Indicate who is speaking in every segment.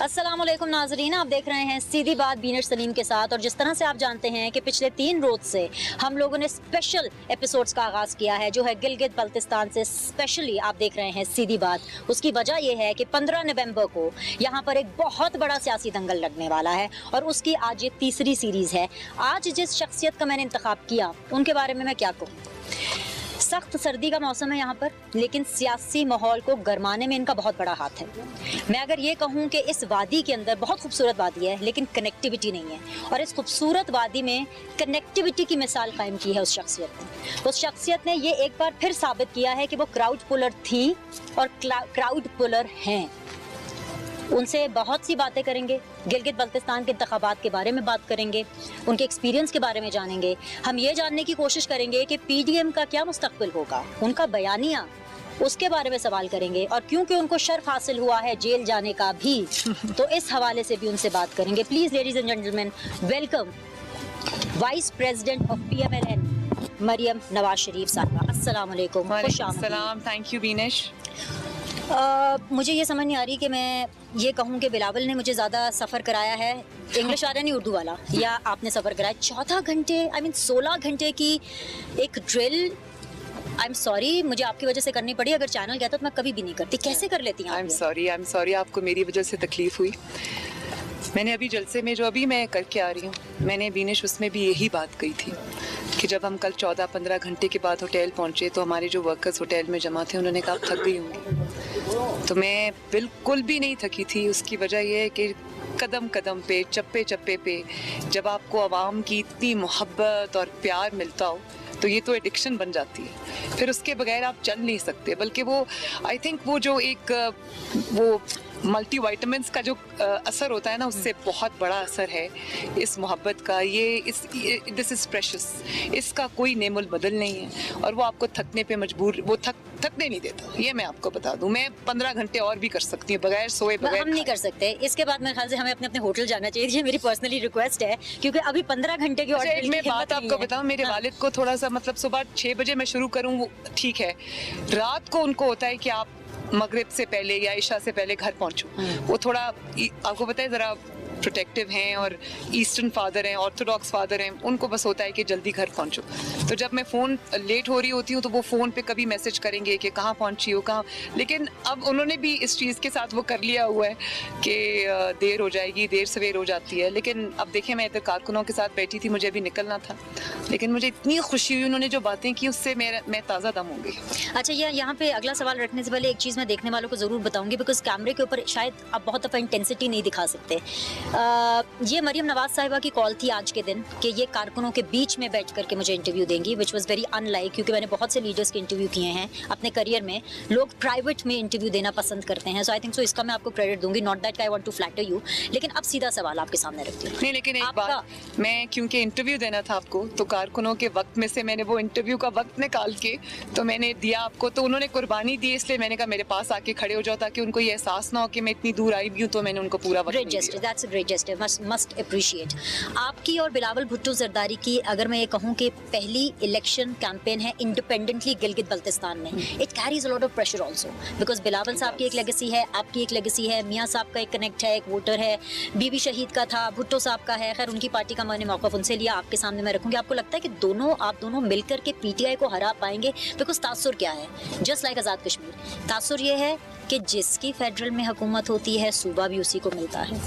Speaker 1: अस्सलामुअलैकुम नाज़रीन, आप देख रहे हैं सीधी बात बीनर सलीम के साथ। और जिस तरह से आप जानते हैं कि पिछले 3 रोज से हम लोगों ने स्पेशल एपिसोड्स का आगाज़ किया है, जो है गिलगित बल्तिस्तान से स्पेशली आप देख रहे हैं सीधी बात। उसकी वजह यह है कि 15 नवंबर को यहाँ पर एक बहुत बड़ा सियासी दंगल लगने वाला है और उसकी आज ये तीसरी सीरीज़ है। आज जिस शख्सियत का मैंने इंतखाब किया उनके बारे में मैं क्या कहूँ। सख्त सर्दी का मौसम है यहाँ पर, लेकिन सियासी माहौल को गरमाने में इनका बहुत बड़ा हाथ है। मैं अगर ये कहूँ कि इस वादी के अंदर बहुत खूबसूरत वादी है लेकिन कनेक्टिविटी नहीं है, और इस खूबसूरत वादी में कनेक्टिविटी की मिसाल कायम की है उस शख्सियत ने ये एक बार फिर साबित किया है कि वो क्राउड पुलर थी और क्राउड पुलर हैं। उनसे बहुत सी बातें करेंगे, गिलगित बल्तिस्तान के इंतखाबात के बारे में बात करेंगे, उनके एक्सपीरियंस के बारे में जानेंगे। हम ये जानने की कोशिश करेंगे कि पीडीएम का क्या मुस्तकबिल होगा, उनका बयानिया, उसके बारे में सवाल करेंगे। और क्योंकि उनको शर्फ हासिल हुआ है जेल जाने का भी, तो इस हवाले से भी उनसे बात करेंगे। Please ladies and gentleman, welcome vice president of PMLN Maryam Nawaz Sharif साहबा। अस्सलाम वालेकुम।
Speaker 2: वालेकुम, थैंक यू बीनेश।
Speaker 1: मुझे ये समझ नहीं आ रही कि मैं ये कहूँ कि बिलावल ने मुझे ज़्यादा सफ़र कराया है, इंग्लिश वाला नहीं उर्दू वाला, या आपने सफ़र कराया 14 घंटे, 16 घंटे की एक ड्रिल। आई एम सॉरी, मुझे आपकी वजह से करनी पड़ी। अगर चैनल कहता तो मैं कभी भी नहीं करती। कैसे कर लेती हैं?
Speaker 2: आई एम सॉरी, आपको मेरी वजह से तकलीफ हुई। मैंने अभी जलसे में जो अभी मैं करके आ रही हूँ, मैंने बीनेश उसमें भी यही बात कही थी कि जब हम कल 14-15 घंटे के बाद होटल पहुँचे तो हमारे जो वर्कर्स होटल में जमा थे उन्होंने कहा थक गई होंगी। तो मैं बिल्कुल भी नहीं थकी थी। उसकी वजह यह है कि कदम कदम पे, चप्पे चप्पे पे जब आपको आवाम की इतनी मोहब्बत और प्यार मिलता हो तो ये तो एडिक्शन बन जाती है। फिर उसके बगैर आप चल नहीं सकते। बल्कि वो आई थिंक वो जो एक वो मल्टीविटामिन्स का जो असर होता है ना, उससे बहुत बड़ा असर है इस मोहब्बत का। दिस इज़ प्रेशियस, इसका कोई नेमुल बदल नहीं है और वो आपको थकने पे मजबूर, वो थकने नहीं देता। ये मैं आपको बता दूं। मैं 15 घंटे और भी कर सकती हूँ बगैर सोए, बगैर
Speaker 1: हम नहीं कर सकते। इसके बाद मेरे ख्याल से हमें अपने अपने होटल जाना चाहिए। ये मेरी पर्सनली रिक्वेस्ट है, क्योंकि अभी 15 घंटे की और
Speaker 2: मैं बात आपको बताऊं, मेरे वालिद को थोड़ा सा मतलब सुबह 6 बजे मैं शुरू करूँ वो ठीक है, रात को उनको होता है कि आप मगरिब से पहले या इशा से पहले घर पहुंचो। वो थोड़ा आपको पता है जरा प्रोटेक्टिव हैं और ईस्टर्न फादर हैं, ऑर्थोडॉक्स फादर हैं, उनको बस होता है कि जल्दी घर पहुंचो। तो जब मैं फ़ोन लेट हो रही होती हूँ तो वो फ़ोन पे कभी मैसेज करेंगे कि कहाँ पहुंची हो, कहाँ। लेकिन अब उन्होंने भी इस चीज़ के साथ वो कर लिया हुआ है कि देर हो जाएगी, देर सवेर हो जाती है। लेकिन अब देखें, मैं इधर कारकुनों के साथ बैठी थी, मुझे अभी निकलना था, लेकिन मुझे इतनी खुशी हुई उन्होंने जो बातें की, उससे मैं ताज़ा दम हो गई।
Speaker 1: अच्छा, यहाँ पे अगला सवाल रखने से पहले एक चीज़ मैं देखने वालों को ज़रूर बताऊंगी, बिकॉज कैमरे के ऊपर शायद आप बहुत दफ़ा इंटेंसिटी नहीं दिखा सकते। ये मरियम नवाज साहिबा की कॉल थी आज के दिन कि ये कारकुनों के बीच में बैठ करके मुझे इंटरव्यू देंगी, विच वाज वेरी अनलाइक, क्योंकि मैंने बहुत से लीडर्स के इंटरव्यू किए हैं अपने करियर में। लोग प्राइवेट में इंटरव्यू देना पसंद करते हैं, सो आई थिंक सो इसका मैं आपको क्रेडिट दूंगी। Not that I want to flatter you, लेकिन अब सीधा सवाल आपके सामने रखती हूँ।
Speaker 2: नहीं, लेकिन एक बात, मैं क्योंकि इंटरव्यू देना था आपको, तो कारकुनों के वक्त में से मैंने वो इंटरव्यू का वक्त निकाल के तो मैंने दिया आपको। तो उन्होंने कुर्बानी दी, इसलिए मैंने कहा मेरे पास आके खड़े हो जाओ, ताकि उनको ये एहसास ना हो कि मैं इतनी दूर आई भी हूँ। तो मैंने उनको पूरा वक्त दिया।
Speaker 1: That's a great gesture, must appreciate. आपकी और बिलावल भुट्टो जरदारी की अगर मैं ये कहूँ कि पहली इलेक्शन कैंपेन है इंडिपेंडेंटली गिलगित बल्तिस्तान में, it carries a lot of pressure also, because Bilawal साहब की एक लेगेसी है, आपकी एक लेगेसी है, मियाँ साहब का एक कनेक्ट है, एक वोटर है, बीबी शहीद का था, भुट्टो साहब का है। खैर उनकी पार्टी का मैंने मौक़िफ़ उनसे लिया, आपके सामने मैं रखूँगी। आपको लगता है कि आप दोनों मिलकर के PTI को हरा पाएंगे? बिकॉज तासुर क्या है, जस्ट लाइक आज़ाद कश्मीर, तासुर ये है कि जिसकी फेडरल में हुकूमत होती है सूबा भी उसी को मिलता है।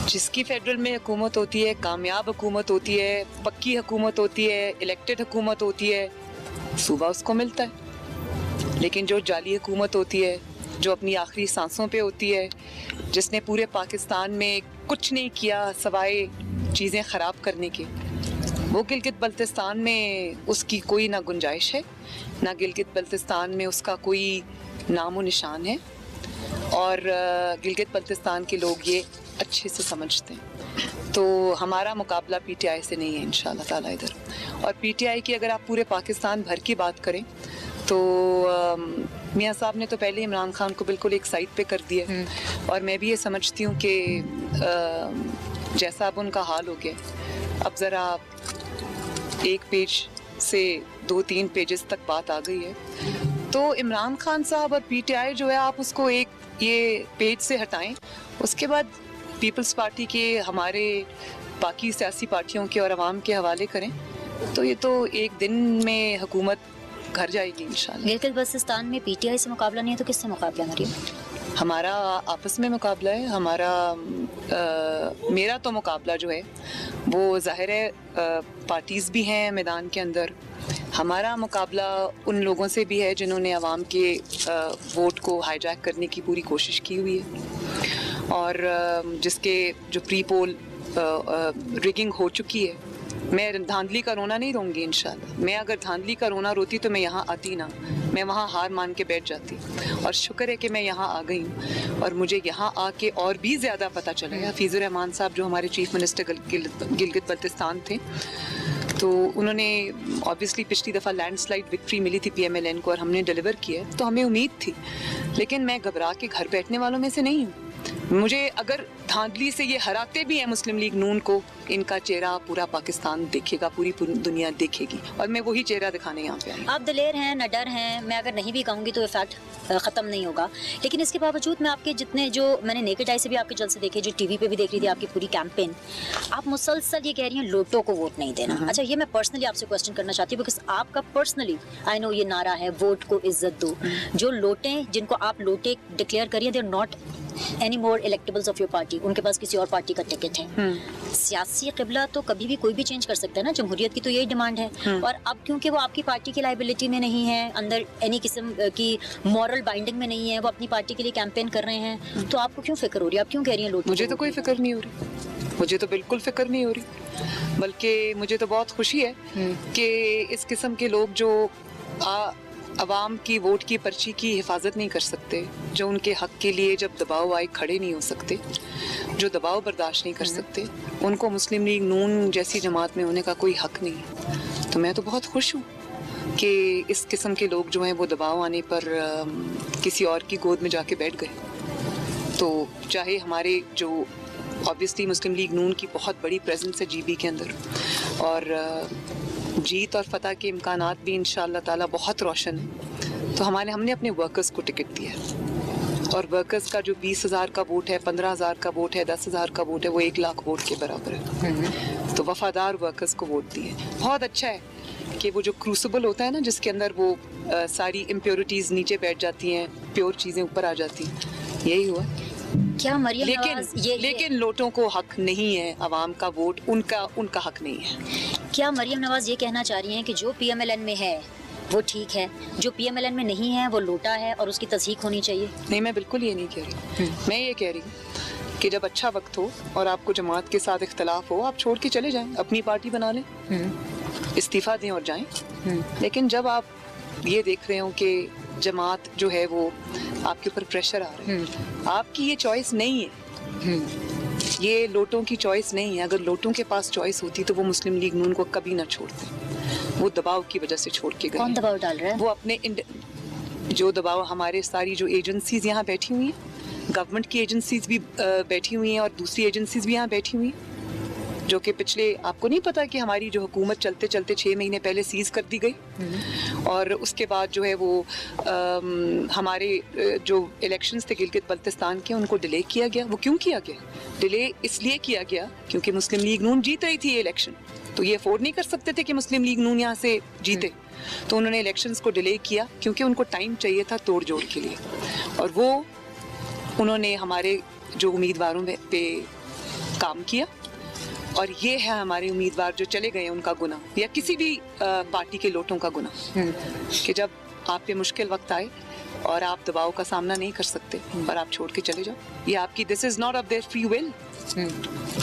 Speaker 2: जिसकी फेडरल में हुकूमत होती है, कामयाब हुकूमत होती है, पक्की हुकूमत होती है, इलेक्टेड हुकूमत होती है, सूबा उसको मिलता है। लेकिन जो जाली हुकूमत होती है, जो अपनी आखिरी सांसों पे होती है, जिसने पूरे पाकिस्तान में कुछ नहीं किया सिवाय चीज़ें ख़राब करने के, वो गिलगित बल्तिस्तान में उसकी कोई ना गुंजाइश है, ना गिलगित बल्तिस्तान में उसका कोई नामो निशान है। और गिलगित बल्तिस्तान के लोग ये अच्छे से समझते हैं। तो हमारा मुकाबला PTI से नहीं है इंशाल्लाह ताला इधर। और PTI की अगर आप पूरे पाकिस्तान भर की बात करें तो मियाँ साहब ने तो पहले इमरान खान को बिल्कुल एक साइड पे कर दिया। और मैं भी ये समझती हूँ कि जैसा अब उनका हाल हो गया, अब ज़रा एक पेज से 2-3 पेजेस तक बात आ गई है। तो इमरान खान साहब और PTI जो है, आप उसको एक ये पेज से हटाएं, उसके बाद पीपल्स पार्टी के, हमारे बाकी सियासी पार्टियों के और अवाम के हवाले करें, तो ये तो एक दिन में हुकूमत घर जाएगी इंशाल्लाह।
Speaker 1: गिलगित बल्तिस्तान में पीटीआई से मुकाबला नहीं है तो किससे मुकाबला मरियम?
Speaker 2: हमारा आपस में मुकाबला है। मेरा तो मुकाबला जो है वो ज़ाहिर है पार्टीज़ भी हैं मैदान के अंदर। हमारा मुकाबला उन लोगों से भी है जिन्होंने अवाम के वोट को हाईजैक करने की पूरी कोशिश की हुई है और जिसके जो प्री पोल रिगिंग हो चुकी है। मैं धांधली का रोना नहीं दूंगी इंशाल्लाह। मैं अगर धांधली का रोना रोती तो मैं यहाँ आती ना, मैं वहाँ हार मान के बैठ जाती। और शुक्र है कि मैं यहाँ आ गई हूँ और मुझे यहाँ आके और भी ज़्यादा पता चला है। हफीज़ुर रहमान साहब जो हमारे चीफ मिनिस्टर गिलगित बल्तिस्तान थे, तो उन्होंने ऑब्वियसली पिछली दफ़ा लैंडस्लाइड विक्ट्री मिली थी PMLN को और हमने डिलीवर किया है, तो हमें उम्मीद थी। लेकिन मैं घबरा के घर बैठने वालों में से नहीं हूँ। मुझे अगर धांधली से ये हराते भी हैं मुस्लिम लीग नून को, इनका चेहरा पूरा पाकिस्तान देखेगा, पूरी दुनिया देखेगी और मैं वही चेहरा दिखाने यहाँ पे आई।
Speaker 1: आप दिलेर हैं, नडर हैं, मैं अगर नहीं भी कहूँगी तो ये फैक्ट ख़त्म नहीं होगा। लेकिन इसके बावजूद मैं आपके जितने जो मैंने नेकेड आई से भी आपके जलसे देखे, जो टीवी पे भी देख रही थी आपकी पूरी कैंपेन, आप मुसलसल ये कह रही हैं लोटो को वोट नहीं देना। अच्छा, ये मैं पर्सनली आपसे क्वेश्चन करना चाहती हूँ बिकॉज आपका पर्सनली आई नो ये नारा है वोट को इज्जत दो। जो लोटे, जिनको आप लोटे डिक्लेयर करिए, they are not any more electables of your party, उनके पास किसी और पार्टी का टिकट है। सियासी क़िबला तो कभी भी कोई भी चेंज कर सकता है ना, जमहूरियत की तो यही डिमांड है। और अब क्योंकि वो आपकी पार्टी की लाइबिलिटी में नहीं है, अंदर एनी किस्म की मॉरल बाइंडिंग में नहीं है, वो अपनी पार्टी के लिए कैंपेन कर रहे हैं, तो आपको क्यों फिक्र हो रही है? आप क्यों कह रही हैं लोग?
Speaker 2: मुझे तो कोई फिक्र नहीं हो रही, मुझे तो बिल्कुल फिक्र नहीं हो रही, बल्कि मुझे तो बहुत खुशी है कि इस किस्म के लोग जो अवाम की वोट की पर्ची की हिफाजत नहीं कर सकते, जो उनके हक के लिए जब दबाव आए खड़े नहीं हो सकते, जो दबाव बर्दाश्त नहीं कर सकते, उनको मुस्लिम लीग नून जैसी जमात में होने का कोई हक नहीं है। तो मैं तो बहुत खुश हूँ कि इस किस्म के लोग जो हैं वो दबाव आने पर किसी और की गोद में जाके बैठ गए। तो चाहे हमारे जो ऑब्वियसली मुस्लिम लीग नून की बहुत बड़ी प्रेजेंस है GB के अंदर और जीत और फतह के इम्कानात भी इंशाअल्लाह ताला बहुत रोशन है, तो हमने अपने वर्कर्स को टिकट दिया है और वर्कर्स का जो 20,000 का वोट है, 15,000 का वोट है, 10,000 का वोट है, वो 1 लाख वोट के बराबर है। तो वफादार वर्कर्स को वोट दिए। बहुत अच्छा है कि वो जो क्रूसिबल होता है ना, जिसके अंदर वो सारी इम्प्योरिटीज़ नीचे बैठ जाती हैं, प्योर चीज़ें ऊपर आ जाती हैं, यही हुआ।
Speaker 1: क्या मरियम नवाज
Speaker 2: लेकिन लोटों को हक नहीं है, अवाम का वोट उनका हक नहीं है।
Speaker 1: क्या मरियम नवाज ये कहना चाह रही हैं कि जो PMLN में है वो ठीक है, जो PMLN में नहीं है वो लोटा है और उसकी तस्दीक होनी चाहिए? नहीं,
Speaker 2: मैं बिल्कुल ये नहीं कह रही। मैं ये कह रही हूँ कि जब अच्छा वक्त हो और आपको जमात के साथ इख्तलाफ हो, आप छोड़ के चले जाएं, अपनी पार्टी बना लें, इस्तीफा दें और जाएं। लेकिन जब आप ये देख रहे हो कि जमात जो है वो आपके ऊपर प्रेशर आ रहा है, आपकी ये चॉइस नहीं है, ये लोटों की चॉइस नहीं है। अगर लोटों के पास चॉइस होती तो वो मुस्लिम लीग नून को कभी ना छोड़ते, वो दबाव की वजह से छोड़ के गए।
Speaker 1: कौन दबाव डाल रहा है?
Speaker 2: वो अपने जो दबाव, हमारे सारी जो एजेंसीज यहाँ बैठी हुई हैं, गवर्नमेंट की एजेंसीज भी बैठी हुई हैं और दूसरी एजेंसीज भी यहाँ बैठी हुई हैं, जो कि पिछले, आपको नहीं पता कि हमारी जो हुकूमत चलते चलते 6 महीने पहले सीज कर दी गई और उसके बाद जो है वो हमारे जो इलेक्शंस थे गिलगित बल्तिस्तान के, उनको डिले किया गया। वो क्यों किया गया? डिले इसलिए किया गया क्योंकि मुस्लिम लीग नून जीत रही थी ये इलेक्शन, तो ये अफोर्ड नहीं कर सकते थे कि मुस्लिम लीग नून यहाँ से जीते, तो उन्होंने इलेक्शंस को डिले किया क्योंकि उनको टाइम चाहिए था तोड़ जोड़ के लिए। और वो उन्होंने हमारे जो उम्मीदवारों पे काम किया और ये है हमारे उम्मीदवार जो चले गए उनका गुनाह, या किसी भी पार्टी के लोटों का गुनाह, कि जब आप पे मुश्किल वक्त आए और आप दबाव का सामना नहीं कर सकते और आप छोड़ के चले जाओ, ये आपकी, this is not of their free will.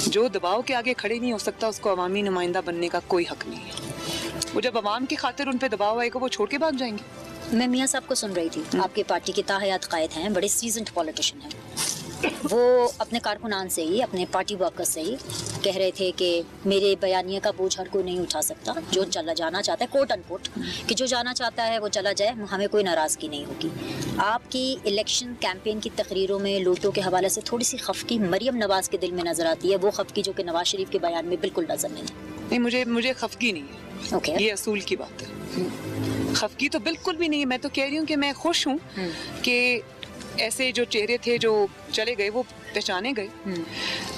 Speaker 2: जो दबाव के आगे खड़े नहीं हो सकता उसको अवामी नुमाइंदा बनने का कोई हक नहीं है। वो जब अवाम की खातिर उन पे दबाव आएगा वो छोड़ के भाग जाएंगे।
Speaker 1: मैं मियाँ साहब को सुन रही थी, आपके पार्टी के ताहयात कायद हैं, बड़े सीजन्ड पॉलिटिशियन हैं, वो अपने कारकुनान से ही, अपने पार्टी वर्कर्स से ही कह रहे थे कि मेरे बयानिए का बोझ हर कोई नहीं उठा सकता, जो चला जाना चाहता है, कोट अनकोट, कि जो जाना चाहता है वो चला जाए, हमें कोई नाराज़गी नहीं होगी। आपकी इलेक्शन कैंपेन की तकरीरों में लोटों के हवाले से थोड़ी सी खफकी मरियम नवाज के दिल में नजर आती है, वो खफकी जो कि नवाज शरीफ के बयान में बिल्कुल नजर नहीं।
Speaker 2: मुझे खफकी नहीं है।
Speaker 1: Okay.
Speaker 2: ये असूल की बात है। खफकी तो बिल्कुल भी नहीं है। मैं तो कह रही हूँ कि मैं खुश हूँ कि ऐसे जो चेहरे थे जो चले गए वो पहचाने गए,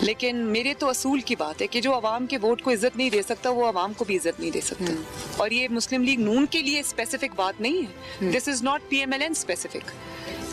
Speaker 2: लेकिन मेरे तो असूल की बात है कि जो अवाम के वोट को इज्जत नहीं दे सकता वो अवाम को भी इज्जत नहीं दे सकता। और ये मुस्लिम लीग नून के लिए स्पेसिफिक बात नहीं है, this is not PMLN specific,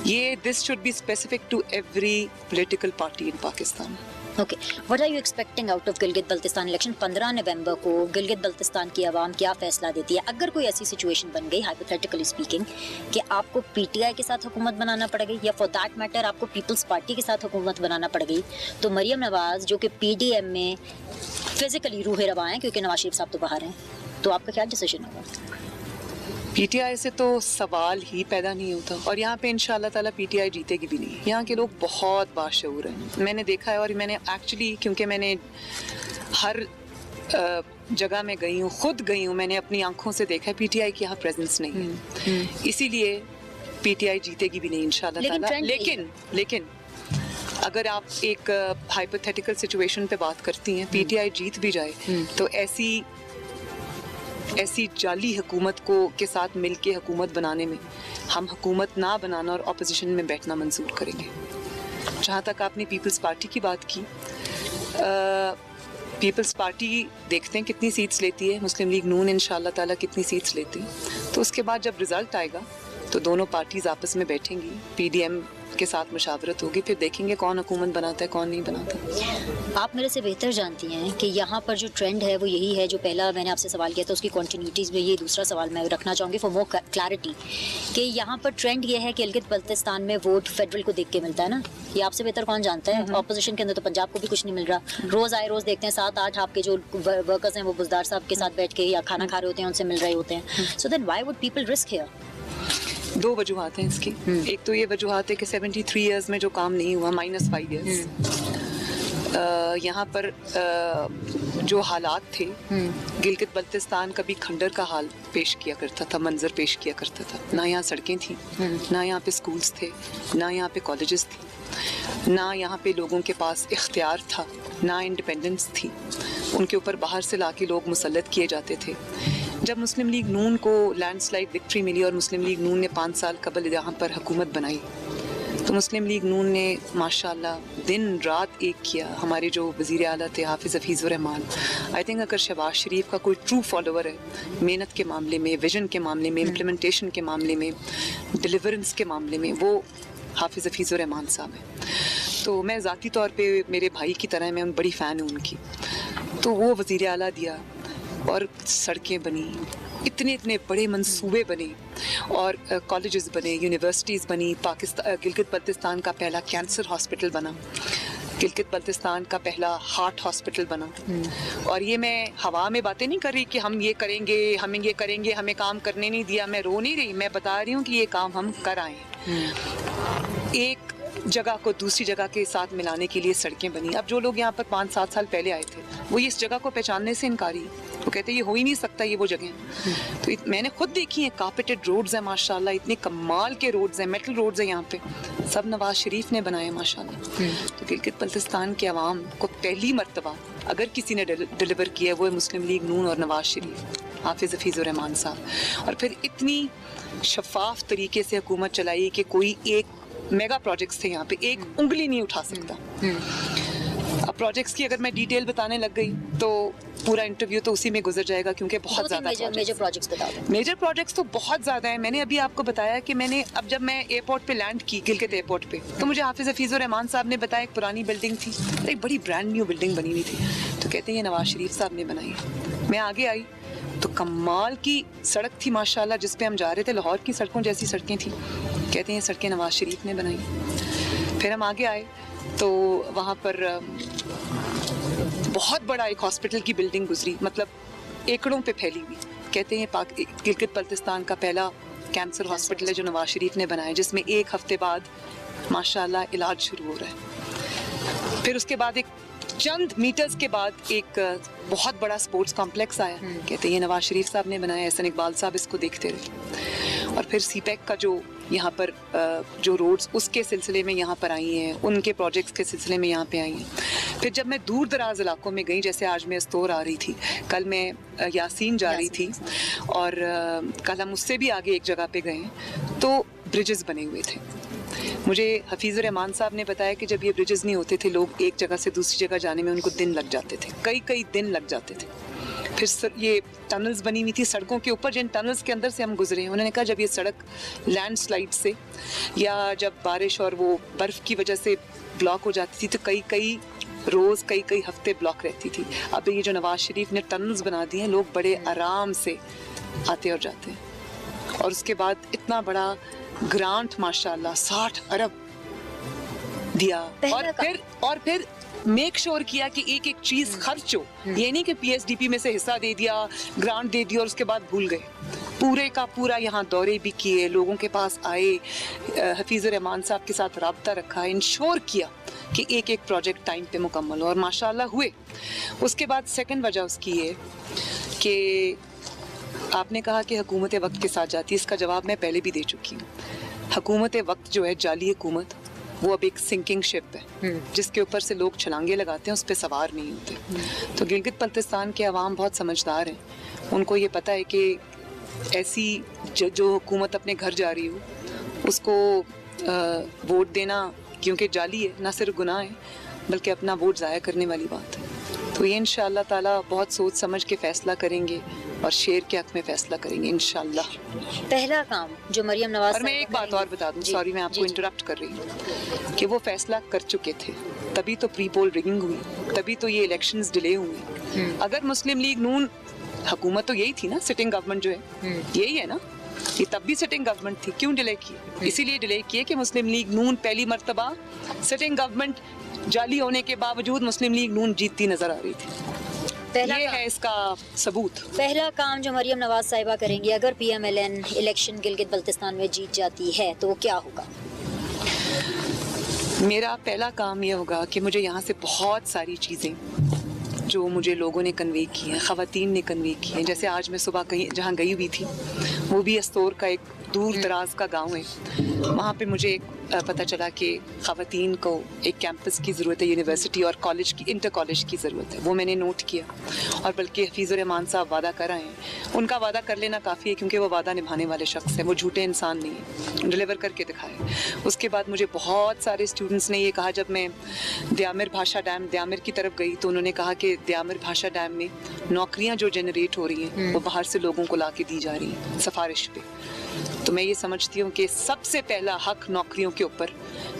Speaker 2: ये this should be specific to every political party in Pakistan.
Speaker 1: Okay, what are you expecting out of Gilgit Baltistan election? 15 नवंबर को गिलगित बल्तिस्तान की आवाम क्या फैसला देती है? अगर कोई ऐसी सिचुएशन बन गई, हाइपोथेटिकली स्पीकिंग, कि आपको PTI के साथ हुकूमत बनाना पड़ गई या फॉर दैट मैटर आपको पीपल्स पार्टी के साथ हुकूमत बनाना पड़ गई, तो मरियम नवाज जो कि PDM में फिजिकली रूह रवा हैं क्योंकि नवाज शरीफ साहब तो बाहर हैं, तो आपका क्या डिसीजन होगा?
Speaker 2: PTI से तो सवाल ही पैदा नहीं होता, और यहाँ पे इंशाल्लाह ताला PTI जीतेगी भी नहीं। यहाँ के लोग बहुत बाशऊर हैं, मैंने देखा है, और मैंने एक्चुअली क्योंकि मैंने हर जगह में गई हूँ, खुद गई हूँ, मैंने अपनी आंखों से देखा है PTI की यहाँ प्रेजेंस नहीं है, इसीलिए PTI जीतेगी भी नहीं इंशाल्लाह ताला। लेकिन अगर आप एक हाइपोथेटिकल सिचुएशन पे बात करती हैं, PTI जीत भी जाए तो ऐसी जाली हुकूमत को के साथ मिलके हुकूमत बनाने में हम हुकूमत ना बनाना और अपोजिशन में बैठना मंजूर करेंगे। जहाँ तक आपने पीपल्स पार्टी की बात की, पीपल्स पार्टी देखते हैं कितनी सीट्स लेती है, मुस्लिम लीग नून इंशाल्लाह ताला कितनी सीट्स लेती है, तो उसके बाद जब रिजल्ट आएगा तो दोनों पार्टीज आपस में बैठेंगी, PDM के साथ मुशावरत होगी, फिर देखेंगे कौन हुकूमत बनाता है कौन नहीं बनाता।
Speaker 1: आप मेरे से बेहतर जानती हैं कि यहाँ पर जो ट्रेंड है वो यही है, जो पहला मैंने आपसे सवाल किया था उसकी कंटिन्यूटीज़ में ये दूसरा सवाल मैं रखना चाहूँगी फॉर मोर क्लैरिटी, कि यहाँ पर ट्रेंड ये है कि गिलगित बल्तिस्तान में वोट फेडरल को देख के मिलता है ना, ये आपसे बेहतर कौन जानता है? ऑपोजिशन के अंदर तो पंजाब को भी कुछ नहीं मिल रहा, रोज़ आए रोज़ देखते हैं 7-8 आपके जो वर्कर्स हैं वो बुजदार साहब के साथ बैठ के या खाना खा रहे होते हैं, उनसे मिल रहे होते हैं, so then why would people risk here?
Speaker 2: दो वजूहात हैं इसकी। एक तो ये वजूहात है कि 73 इयर्स में जो काम नहीं हुआ, -5 इयर्स, यहाँ पर जो हालात थे, गिलगित बल्तिस्तान कभी खंडर का हाल पेश किया करता था, मंजर पेश किया करता था, ना यहाँ सड़कें थी, ना यहाँ पे स्कूल्स थे, ना यहाँ पे कॉलेजेस थी, ना यहाँ पे लोगों के पास इख्तियार था, ना इंडिपेंडेंस थी, उनके ऊपर बाहर से लाके लोग मुसल्लत किए जाते थे। जब मुस्लिम लीग नून को लैंडस्लाइड विक्ट्री मिली और मुस्लिम लीग नून ने 5 साल कबल यहाँ पर हुकूमत बनाई, तो मुस्लिम लीग नून ने माशाल्लाह दिन रात एक किया। हमारे जो वज़ीर आला थे हाफिज़ हफीज़ुर रहमान, आई थिंक अगर शहबाज शरीफ का कोई ट्रू फॉलोअर है मेहनत के मामले में, विजन के मामले में, इम्प्लीमेंटेशन के मामले में, डिलीवरेंस के मामले में, वो हाफिज़ हफीज़ुर रहमान साहब हैं। तो मैं ज़ाती तौर पे मेरे भाई की तरह मैं बड़ी फ़ैन हूँ उनकी। तो वो वज़ीर आला दिया और सड़कें बनी, इतने बड़े मंसूबे बने और कॉलेजेस बने, यूनिवर्सिटीज़ बनी, गिलगित बल्तिस्तान का पहला कैंसर हॉस्पिटल बना, गिलगित बल्तिस्तान का पहला हार्ट हॉस्पिटल बना। और ये मैं हवा में बातें नहीं कर रही कि हम ये करेंगे, हमें काम करने नहीं दिया, मैं रो नहीं रही, मैं बता रही हूँ कि ये काम हम कर आए हैं। एक जगह को दूसरी जगह के साथ मिलाने के लिए सड़कें बनी। अब जो लोग यहाँ पर 5-7 साल पहले आए थे वो इस जगह को पहचानने से इनकारी, वो कहते हैं ये हो ही नहीं सकता, ये वो जगह। तो मैंने खुद देखी है, कार्पेटेड रोड्स हैं माशाल्लाह, इतने कमाल के रोड्स हैं, मेटल रोड्स हैं यहाँ पे, सब नवाज शरीफ ने बनाए माशाल्लाह। तो गिलगित बल्तिस्तान के अवाम को पहली मर्तबा अगर किसी ने डिलीवर किया वो है मुस्लिम लीग नून और नवाज शरीफ, हाफिज़ हफीज़ुर रहमान साहब। और फिर इतनी शफाफ तरीके से हुकूमत चलाई कि कोई एक मेगा प्रोजेक्ट्स थे यहाँ पे, एक उंगली नहीं उठा सकता। अब प्रोजेक्ट्स की अगर मैं डिटेल बताने लग गई तो पूरा इंटरव्यू तो उसी में गुजर जाएगा, क्योंकि बहुत ज़्यादा
Speaker 1: मेजर प्रोजेक्ट्स बता दो।
Speaker 2: मेजर प्रोजेक्ट्स तो बहुत ज़्यादा है। मैंने अभी आपको बताया कि जब मैं एयरपोर्ट पे लैंड की, गिलगित एयरपोर्ट पे, तो मुझे हाफिज़ हफीज़ुर रहमान साहब ने बताया एक पुरानी बिल्डिंग थी, एक बड़ी ब्रांड न्यू बिल्डिंग बनी हुई थी, तो कहते हैं ये नवाज शरीफ साहब ने बनाई। मैं आगे आई तो कमाल की सड़क थी माशाल्लाह, जिस पे हम जा रहे थे, लाहौर की सड़कों जैसी सड़कें थी, कहते हैं ये सड़कें नवाज शरीफ ने बनाई। फिर हम आगे आए तो वहाँ पर बहुत बड़ा एक हॉस्पिटल की बिल्डिंग गुजरी, मतलब एकड़ों पे फैली हुई, कहते हैं गिलगित बल्तिस्तान का पहला कैंसर हॉस्पिटल है जो नवाज शरीफ ने बनाया, जिसमें 1 हफ्ते बाद माशाल्लाह इलाज शुरू हो रहा है। फिर उसके बाद एक चंद मीटर्स के बाद एक बहुत बड़ा स्पोर्ट्स कॉम्प्लेक्स आया, कहते हैं ये नवाज शरीफ साहब ने बनाया, एहसन इकबाल साहब इसको देखते रहे। और फिर सीपैक का जो यहाँ पर जो रोड्स उसके सिलसिले में यहाँ पर आई हैं, उनके प्रोजेक्ट्स के सिलसिले में यहाँ पे आई हैं। फिर जब मैं दूर दराज इलाकों में गई, जैसे आज मैं अस्तोर आ रही थी, कल मैं यासीन जा रही थी, और कल हम उससे भी आगे एक जगह पे गए तो ब्रिजेस बने हुए थे। मुझे हफीज़ुर रहमान साहब ने बताया कि जब ये ब्रिजेस नहीं होते थे, लोग एक जगह से दूसरी जगह जाने में उनको दिन लग जाते थे, कई दिन लग जाते थे। फिर ये टनल्स बनी हुई थी सड़कों के ऊपर, जिन टनल्स के अंदर से हम गुजरे हैं। उन्होंने कहा जब ये सड़क लैंडस्लाइड से या जब बारिश और वो बर्फ़ की वजह से ब्लॉक हो जाती थी तो कई रोज़ कई हफ्ते ब्लॉक रहती थी। अब ये जो नवाज शरीफ ने टनल्स बना दिए हैं, लोग बड़े आराम से आते और जाते हैं। और उसके बाद इतना बड़ा ग्रांट माशाल्लाह 60 अरब दिया, और फिर मेक श्योर किया कि एक चीज खर्च हो। ये नहीं कि पीएसडीपी में से हिस्सा दे दिया, ग्रांट दे दिया और उसके बाद भूल गए। पूरे का पूरा यहाँ दौरे भी किए, लोगों के पास आए, हफीज़ुर रहमान साहब के साथ राब्ता रखा, इंश्योर किया कि एक प्रोजेक्ट टाइम पे मुकम्मल हो, और माशाल्लाह हुए। उसके बाद सेकंड वजह उसकी है कि आपने कहा कि हुकूमत वक्त के साथ जाती है। इसका जवाब मैं पहले भी दे चुकी हूँ। हुकूमत वक्त जो है, जाली हुकूमत, वो अब एक सिंकिंग शिप है जिसके ऊपर से लोग छलांगे लगाते हैं, उस पर सवार नहीं होते। तो गिलगित बल्तिस्तान के अवाम बहुत समझदार हैं, उनको ये पता है कि ऐसी जो हुकूमत अपने घर जा रही हो उसको वोट देना, क्योंकि जाली है, ना सिर्फ गुनाह है बल्कि अपना वोट ज़ाया करने वाली बात है। तो ये इंशाअल्लाह ताला बहुत सोच समझ के फ़ैसला करेंगे और शेर के हक में फैसला करेंगे इंशाल्लाह।
Speaker 1: पहला काम जो मरियम नवाज,
Speaker 2: और मैं एक बात और बता दूं, सॉरी मैं आपको इंटरप्ट कर रही हूँ, कि वो फैसला कर चुके थे, तभी तो प्री पोल रिगिंग हुई, तभी तो ये इलेक्शंस डिले हुए। अगर मुस्लिम लीग नून, हुकूमत तो यही थी ना, सिटिंग गवर्नमेंट जो है यही है ना, ये तब भी सिटिंग गवर्नमेंट थी, क्यों डिले की? इसीलिए डिले किए कि मुस्लिम लीग नून पहली मर्तबा सिटिंग गवर्नमेंट जाली होने के बावजूद मुस्लिम लीग नून जीतती नजर आ रही थी। ये है इसका सबूत।
Speaker 1: पहला काम जो मरियम नवाज साहिबा करेंगी अगर पीएमएलएन इलेक्शन गिलगित बल्तिस्तान में जीत जाती है तो वो क्या होगा?
Speaker 2: मेरा पहला काम ये होगा कि मुझे यहाँ से बहुत सारी चीज़ें जो मुझे लोगों ने कन्वे की हैं, ख़वातीन ने कन्वे की हैं। जैसे आज मैं सुबह कहीं जहाँ गई हुई थी, वो भी अस्तोर का एक दूर दराज का गांव है, वहाँ पे मुझे पता चला कि ख़वातीन को एक कैंपस की ज़रूरत है, यूनिवर्सिटी और कॉलेज की, इंटर कॉलेज की ज़रूरत है। वो मैंने नोट किया, और बल्कि हफीज़ुर रहमान साहब वादा कर आए हैं। उनका वादा कर लेना काफ़ी है, क्योंकि वो वादा निभाने वाले शख्स हैं, वो झूठे इंसान नहीं है, डिलीवर करके दिखाए। उसके बाद मुझे बहुत सारे स्टूडेंट्स ने ये कहा, जब मैं द्यामिर भाषा डैम द्यामिर की तरफ गई तो उन्होंने कहा कि द्यामिर भाषा डैम में नौकरियाँ जो जनरेट हो रही हैं वो बाहर से लोगों को ला के दी जा रही हैं सिफारिश पे। तो मैं ये समझती हूँ कि सबसे पहला हक नौकरियों के ऊपर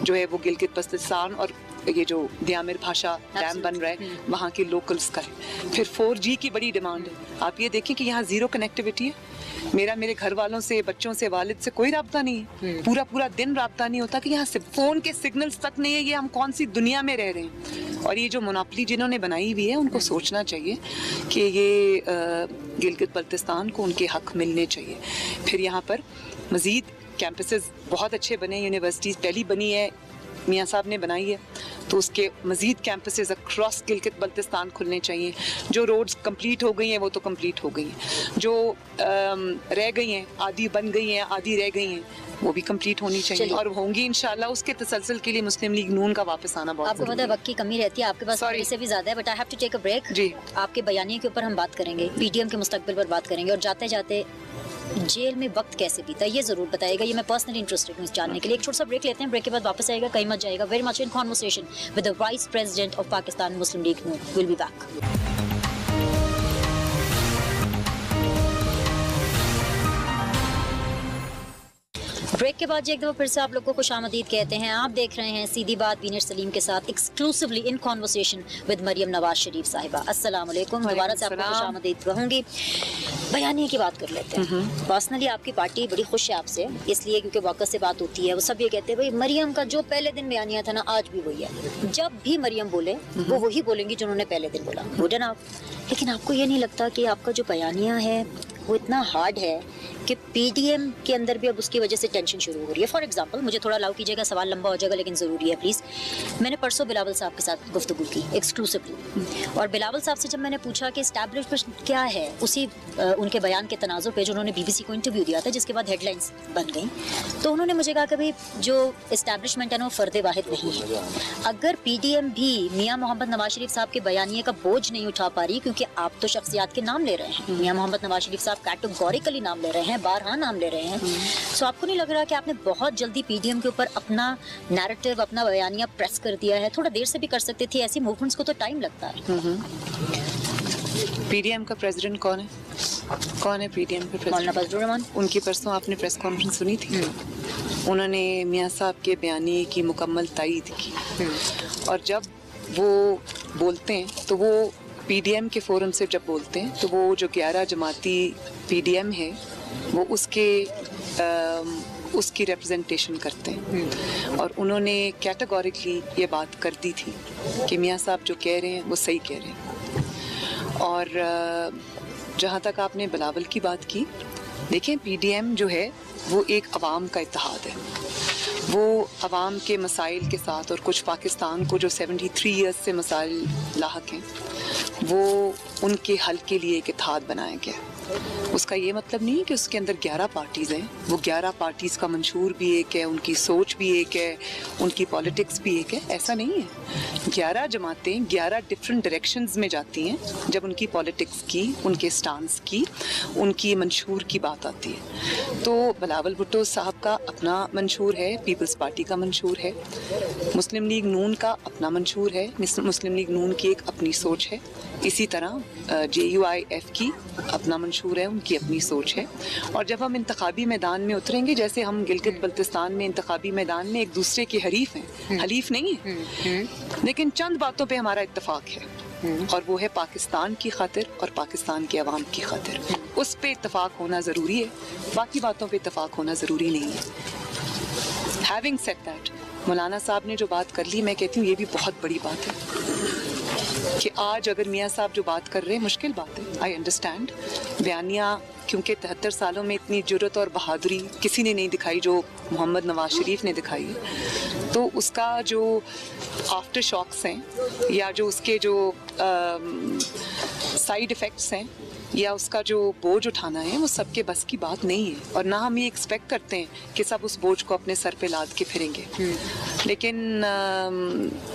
Speaker 2: जो है वो गिलगित बल्तिस्तान और ये जो द्यामिर भाषा डैम बन रहा है वहाँ के लोकल्स का है। फिर 4G की बड़ी डिमांड है। आप ये देखें कि यहाँ ज़ीरो कनेक्टिविटी है। मेरे घर वालों से, बच्चों से, वालिद से कोई राब्ता नहीं है, पूरा दिन राब्ता नहीं होता कि यहाँ से फ़ोन के सिग्नल्स तक नहीं है। ये हम कौन सी दुनिया में रह रहे हैं? और ये जो मोनोपोली जिन्होंने बनाई हुई है उनको सोचना चाहिए कि ये गिलगित बल्तिस्तान को उनके हक मिलने चाहिए। फिर यहाँ पर मज़ीद कैंपसेस बहुत अच्छे बने, यूनिवर्सिटीज़ पहली बनी है, मियाँ साहब ने बनाई है, तो उसके मज़ीद कैंपसेस अक्रॉस गिलगित बल्तिस्तान खुलने चाहिए। जो रोड्स कंप्लीट हो गई हैं वो तो कंप्लीट हो गई हैं, जो रह गई हैं, आधी बन गई हैं, आधी रह गई हैं, वो भी कंप्लीट होनी चाहिए और होंगी इंशाल्लाह। उसके तसलसल के लिए मुस्लिम लीग नून का वापस आना बहुत
Speaker 1: आपको पता है वक्त की कमी रहती है, आपके पास समय से भी ज्यादा है, but I have to take a break.
Speaker 2: जी,
Speaker 1: आपके बयानिए के ऊपर हम बात करेंगे, पीटीएम के मुस्तकबिल पर बात करेंगे, और जाते जाते जेल में वक्त कैसे बीता ये जरूर बताइएगा। ये मैं पर्सनली इंटरेस्टेड हूँ जानने के लिए। एक छोटा सा ब्रेक लेते हैं, ब्रेक के बाद वापस आएगा, कहीं मत जाएगा। Very much in conversation with the vice president of Pakistan Muslim League Noon. Will be back. Break के बाद एक दफा फिर से आप लोग को खुशामदीद कहते हैं। आप देख रहे हैं सीधी बात बीनर सलीम के साथ, exclusively in conversation with Maryam Nawaz Sharif साहिबा। अस्सलाम वालेकुम, दोबारा से आपको खुशामदीद कहूँगी। बयानिए की बात कर लेते हैं। पर्सनली आपकी पार्टी बड़ी खुश है आपसे, इसलिए क्योंकि वाकई से बात होती है। वो सब ये कहते हैं भाई मरियम का जो पहले दिन बयानिया था ना, आज भी वही है। जब भी मरियम बोले वो वही बोलेंगी जो उन्होंने पहले दिन बोला, वुडन आप। लेकिन आपको ये नहीं लगता कि आपका जो बयानिया है वो इतना हार्ड है कि पीडीएम के अंदर भी अब उसकी वजह से टेंशन शुरू हो रही है? फॉर एग्जांपल, मुझे थोड़ा अलाउ कीजिएगा, सवाल लंबा हो जाएगा लेकिन ज़रूरी है प्लीज़। मैंने परसों बिलावल साहब के साथ गुफ्तगू की एक्सक्लूसिवली, और बिलावल साहब से जब मैंने पूछा कि एस्टैब्लिशमेंट क्या है, उसी उनके बयान के तनाजुर पे जो उन्होंने बीबीसी को इंटरव्यू दिया था जिसके बाद हेडलाइंस बन गई, तो उन्होंने मुझे कहा कि भाई जो इस्टेब्लिशमेंट है ना वो फ़र्द वाहिद नहीं है। अगर पीडीएम भी मियाँ मोहम्मद नवाज शरीफ साहब के बयानिए का बोझ नहीं उठा पा रही, क्योंकि आप तो शख्सियात के नाम ले रहे हैं, मियाँ मोहम्मद नवाज शरीफ साहब कैटेगोरिकली नाम ले रहे हैं, हैं, बारहा नाम ले रहे हैं। सो आपको नहीं लग रहा कि आपने बहुत जल्दी पीडीएम के ऊपर अपना नैरेटिव, अपना बयानिया प्रेस कर दिया है? थोड़ा देर से भी कर सकती थी, ऐसी मूवमेंट्स को तो टाइम लगता है।
Speaker 2: पीडीएम का प्रेसिडेंट कौन है? कौन है पीडीएम का
Speaker 1: मौलाना
Speaker 2: प्रेसिडेंट?
Speaker 1: फजलुर रहमान।
Speaker 2: उनकी परसों आपने प्रेस कॉन्फ्रेंस सुनी थी? उन्होंने मियाँ साहब के बयानी की मुकम्मल तायीद की, और जब वो बोलते हैं तो वो पीडीएम के फोरम से जब बोलते हैं तो वो जो 11 जमाती पीडीएम है वो उसकी रिप्रेजेंटेशन करते हैं। और उन्होंने कैटेगोरिकली ये बात कर दी थी कि मियाँ साहब जो कह रहे हैं वो सही कह रहे हैं। और जहाँ तक आपने बिलावल की बात की, देखें पीडीएम जो है वो एक अवाम का इत्तेहाद है। वो अवाम के मसाइल के साथ, और कुछ पाकिस्तान को जो 73 ईयर्स से मसाइल लाहक हैं, वो उनके हल के लिए एक इत्तेहाद बनाया गया। उसका ये मतलब नहीं है कि उसके अंदर 11 पार्टीज़ हैं। वो 11 पार्टीज़ का मंशूर भी एक है, उनकी सोच भी एक है, उनकी पॉलिटिक्स भी एक है, ऐसा नहीं है। 11 जमातें 11 डिफरेंट डायरेक्शंस में जाती हैं जब उनकी पॉलिटिक्स की, उनके स्टांस की, उनकी मंशूर की बात आती है। तो बिलावल भुट्टो साहब का अपना मंशूर है, पीपल्स पार्टी का मंशूर है, मुस्लिम लीग नून का अपना मंशूर है, मुस्लिम लीग नून की एक अपनी सोच है, इसी तरह JUIF की अपना मंशूर है, उनकी अपनी सोच है। और जब हम इंतखाबी मैदान में उतरेंगे, जैसे हम गिलगित बल्तिस्तान में इंतखाबी मैदान में एक दूसरे के हरीफ हैं, हलीफ नहीं है, लेकिन चंद बातों पे हमारा इत्तेफाक है, और वो है पाकिस्तान की खातिर और पाकिस्तान के अवाम की खातिर। उस पे इत्तेफाक होना ज़रूरी है, बाकी बातों पे इत्तेफाक होना ज़रूरी नहीं है। हैविंग सेड दैट, मौलाना साहब ने जो बात कर ली, मैं कहती हूँ ये भी बहुत बड़ी बात है कि आज अगर मियाँ साहब जो बात कर रहे हैं, मुश्किल बात है, आई अंडरस्टैंड। बयानिया क्योंकि 73 सालों में इतनी जुर्रत और बहादुरी किसी ने नहीं दिखाई जो मोहम्मद नवाज शरीफ ने दिखाई है, तो उसका जो आफ्टर शॉक्स हैं या जो उसके जो साइड इफ़ेक्ट्स हैं या उसका जो बोझ उठाना है, वो सबके बस की बात नहीं है। और ना हम ये एक्सपेक्ट करते हैं कि सब उस बोझ को अपने सर पे लाद के फिरेंगे। लेकिन